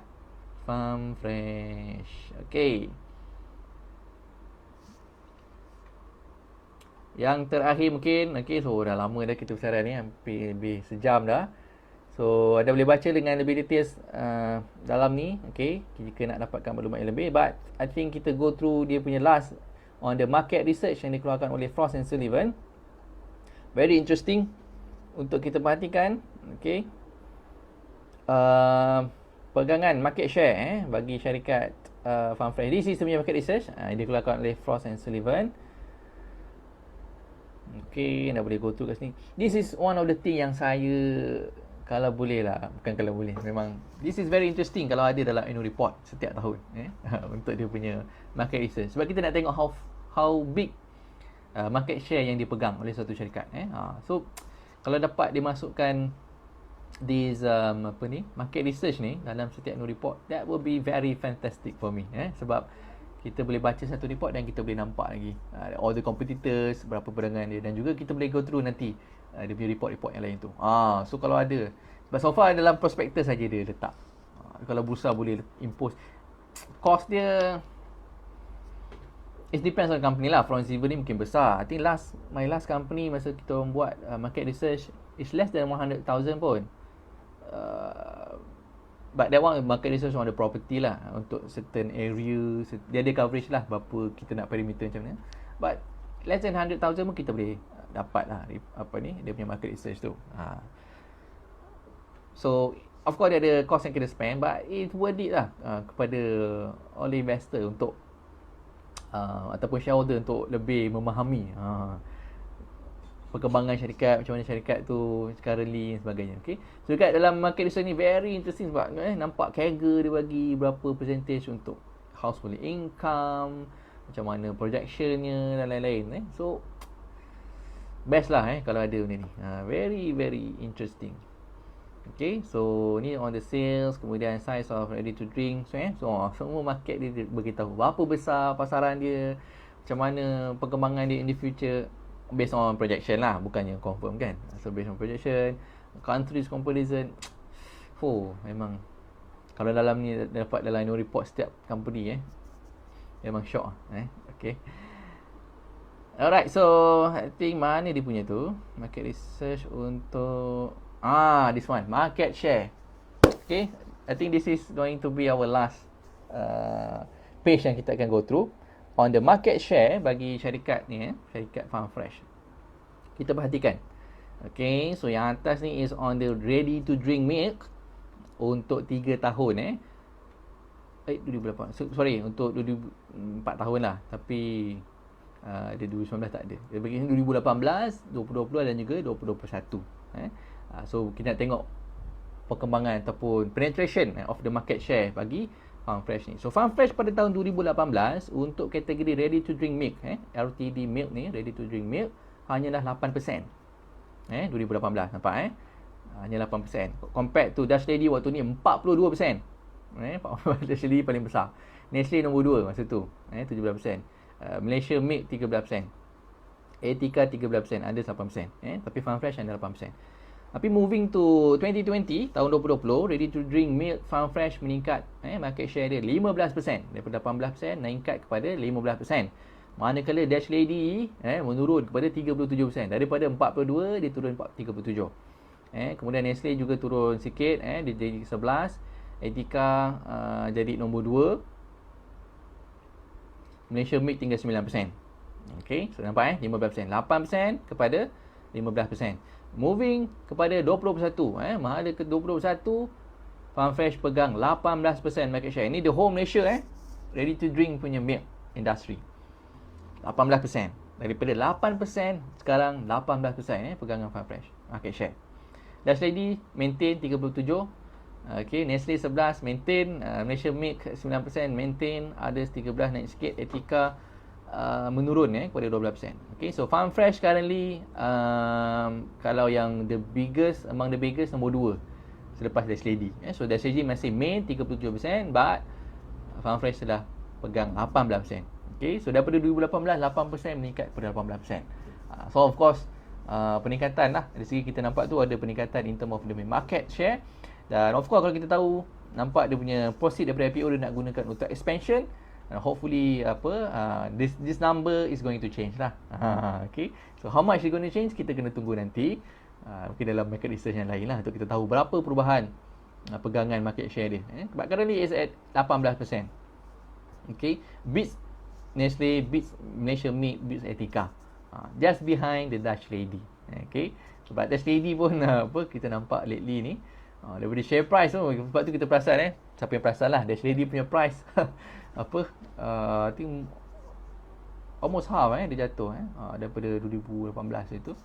Farm Fresh. Okay. Yang terakhir mungkin, okay, so dah lama dah kita bersiaran ni, hampir lebih sejam dah. So anda boleh baca dengan lebih details dalam ni, okay, jika nak dapatkan maklumat yang lebih. But I think kita go through dia punya last on the market research yang dikeluarkan oleh Frost & Sullivan. Very interesting untuk kita perhatikan, okay, pegangan market share bagi syarikat Farm Fresh. This is punya market research, dikeluarkan oleh Frost and Sullivan. Okay, dah boleh go through kat sini. This is one of the thing yang saya, kalau boleh lah, bukan kalau boleh, memang this is very interesting kalau ada dalam annual report setiap tahun untuk dia punya market research. Sebab kita nak tengok how big market share yang dipegang oleh satu syarikat. So kalau dapat dimasukkan this market research ni dalam setiap annual report, that will be very fantastic for me. Sebab kita boleh baca satu report dan kita boleh nampak lagi all the competitors, berapa perangan dia, dan juga kita boleh go through nanti dia punya report-report yang lain tu. So kalau ada, sebab so far dalam prospectus saja dia letak. Kalau bursa boleh impose, cost dia it depends on company lah. From Silver ni mungkin besar. I think my last company masa kita orang buat market research is less than 100,000 pun. But that one market research on the property lah, untuk certain area, dia ada coverage lah berapa kita nak perimeter macam mana. But less than 100,000 pun kita boleh dapat lah dia punya market research tu. So of course dia ada cost yang kita spend, but it's worth it lah kepada oleh investor untuk ataupun shareholder untuk lebih memahami perkembangan syarikat, macam mana syarikat tu currently dan sebagainya. Okay, so dekat dalam market research ni very interesting sebab nampak Kaggle dia bagi berapa percentage untuk household income, macam mana projectionnya dan lain-lain. So best lah kalau ada benda ni. Very very interesting. Okay, so ni on the sales, kemudian size of ready to drink. So semua market dia beritahu berapa besar pasaran dia, macam mana perkembangan dia in the future, based on projection lah, bukannya confirm kan. So based on projection, countries comparison, memang kalau dalam ni dapat dalam annual report setiap company memang shock Okay, alright, so I think mana dia punya tu market research untuk this one, market share. Okay, I think this is going to be our last page yang kita akan go through on the market share bagi syarikat ni, syarikat Farm Fresh. Kita perhatikan. Okay, so yang atas ni is on the ready to drink milk untuk 3 tahun 2008. Sorry, untuk 4 tahun lah. Tapi dia 2019 tak ada. Dia bagi 2018, 2020 dan juga 2021. So kita nak tengok perkembangan ataupun penetration of the market share bagi Farm Fresh ni. So Farm Fresh pada tahun 2018 untuk kategori ready to drink milk, RTD milk ni, ready to drink milk, hanyalah 8%. 2018 nampak hanya 8%. Compared to Dutch Lady waktu ni 42%. Dutch Lady paling besar. Nestle nombor 2 masa tu, 17%. Malaysia Milk 13%. Etika 13%, ada 8%. Tapi Farm Fresh hanya 8%. Tapi moving to 2020, tahun 2020, ready to drink milk Farm Fresh meningkat, market share dia 15%, daripada 18% meningkat kepada 15%. Manakala Dutch Lady menurun kepada 37%, daripada 42 dia turun 37. Kemudian Nestle juga turun sikit, dia jadi 11. Etika jadi nombor 2. Malaysia Milk tinggal 9%. Okay, so nampak 15%, 8% kepada 15%. Moving kepada 2021, mana ke 2021, Farm Fresh pegang 18% market share. Ini the whole Malaysia ready to drink punya milk industry. 18%. Daripada 8% sekarang 18% pegangan Farm Fresh market share. Dutch Lady maintain 37. Okay, Nestle 11 maintain, Malaysia Milk 9% maintain, others 13 naik sikit, Etika menurun kepada 12%. Okay, so Farm Fresh currently kalau yang among the biggest nombor 2 selepas Dutch Lady. So Dutch Lady masih main 37%, but Farm Fresh telah pegang 18%. Okay, so daripada 2018 8% meningkat kepada 18%. So of course peningkatan lah, dari segi kita nampak tu ada peningkatan in term of the market share. Dan of course kalau kita tahu, nampak dia punya proceed daripada IPO dia nak gunakan untuk expansion. Hopefully this number is going to change lah. Okay, so how much is going to change, kita kena tunggu nanti, mungkin dalam market research yang lain lah, untuk kita tahu berapa perubahan pegangan market share dia. But currently is at 18%. Okay, beats Nestle, beats Malaysia Milk, beats Etika, just behind the Dutch Lady. Okay. Sebab Dash Lady pun kita nampak lately ni daripada share price tu, sebab tu kita perasan siapa yang perasan lah, Dash Lady punya price I think almost half dia jatuh daripada 2018 itu.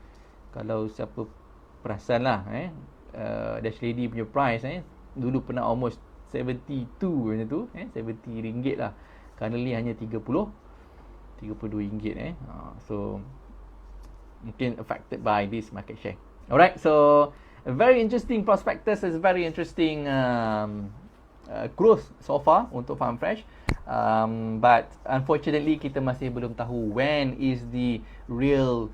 Kalau siapa perasan lah Dash Lady punya price dulu pernah almost 72 macam tu, 70 ringgit lah. Currently hanya 32 ringgit so mungkin affected by this market share. Alright, so a very interesting prospectus, is very interesting growth so far untuk Farm Fresh. But unfortunately kita masih belum tahu when is the real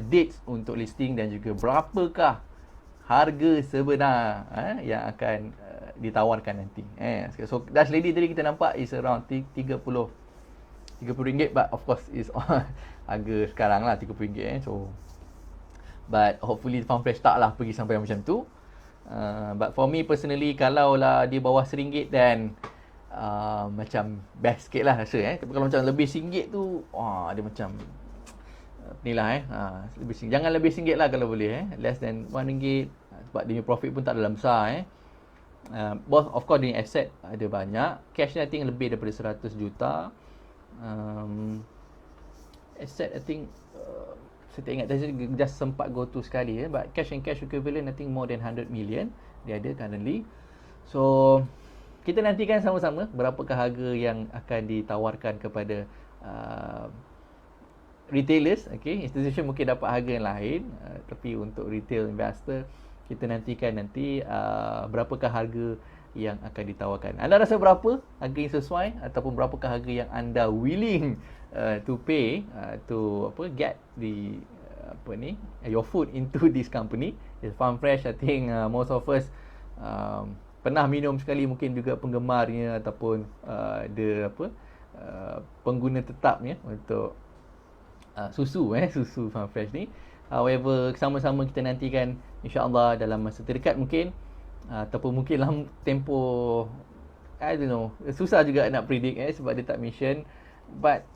dates untuk listing dan juga berapakah harga sebenar yang akan ditawarkan nanti. So Dash Lady tadi kita nampak is around 30 ringgit, but of course is harga sekarang lah 30 ringgit so but hopefully Farm Fresh tak lah pergi sampai macam tu. But for me personally, kalau lah di bawah RM1 dan macam best sikit lah rasa tapi kalau macam lebih RM1 tu dia macam ni lah lebih, jangan lebih RM1 lah kalau boleh less than RM1 sebab dia punya profit pun tak dalam besar both of course dia punya asset ada banyak, cash ni I think lebih daripada 100 juta. Asset I think saya tak ingat tadi, just sempat go to sekali but cash and cash equivalent I think more than 100 million dia ada currently. So kita nantikan sama-sama berapakah harga yang akan ditawarkan kepada retailers. Institution mungkin dapat harga yang lain, tapi untuk retail investor kita nantikan nanti berapakah harga yang akan ditawarkan. Anda rasa berapa harga yang sesuai ataupun berapakah harga yang anda willing to pay to get the your food into this company. Farm Fresh, I think most of us pernah minum sekali, mungkin juga penggemarnya ataupun pengguna tetapnya untuk susu susu Farm Fresh ni. However, sama-sama kita nantikan insya-Allah dalam masa terdekat mungkin ataupun mungkin dalam tempoh I don't know, susah juga nak predict sebab dia tak mention, but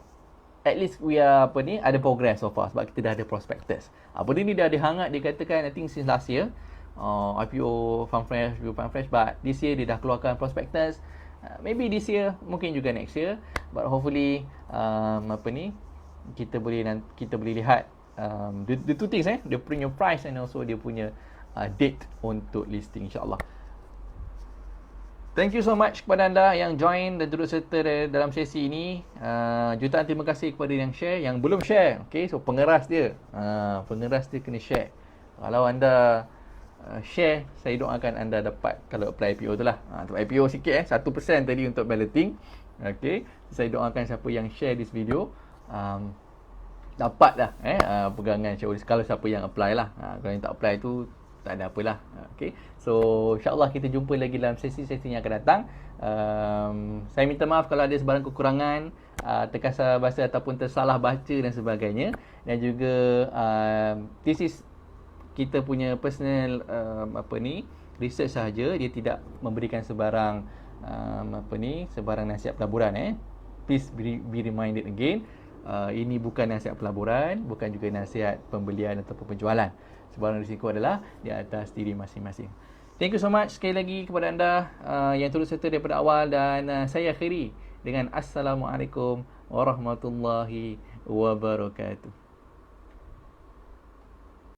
at least we are ada progress so far sebab kita dah ada prospectus. Benda ni dah ada hangat dikatakan I think since last year IPO Farm Fresh, but this year dia dah keluarkan prospectus. Maybe this year, mungkin juga next year, but hopefully kita boleh lihat the two things dia punya price and also dia punya date untuk listing insya-Allah. Thank you so much kepada anda yang join dan turut serta dalam sesi ini. Jutaan terima kasih kepada yang share, yang belum share. So pengeras dia kena share. Kalau anda share, saya doakan anda dapat, kalau apply IPO tu lah, IPO sikit 1% tadi untuk balloting. Saya doakan siapa yang share this video dapat dah pegangan shareholders, kalau siapa yang apply lah. Kalau yang tak apply tu tak ada apalah. So insyaAllah kita jumpa lagi dalam sesi-sesi yang akan datang. Saya minta maaf kalau ada sebarang kekurangan, terkasar bahasa ataupun tersalah baca dan sebagainya. Dan juga this is kita punya personal research sahaja, dia tidak memberikan sebarang sebarang nasihat pelaburan. Please be reminded again, ini bukan nasihat pelaburan, bukan juga nasihat pembelian ataupun penjualan. Sebarang risiko adalah di atas diri masing-masing. Thank you so much sekali lagi kepada anda yang turut serta daripada awal, dan saya akhiri dengan Assalamualaikum warahmatullahi wabarakatuh.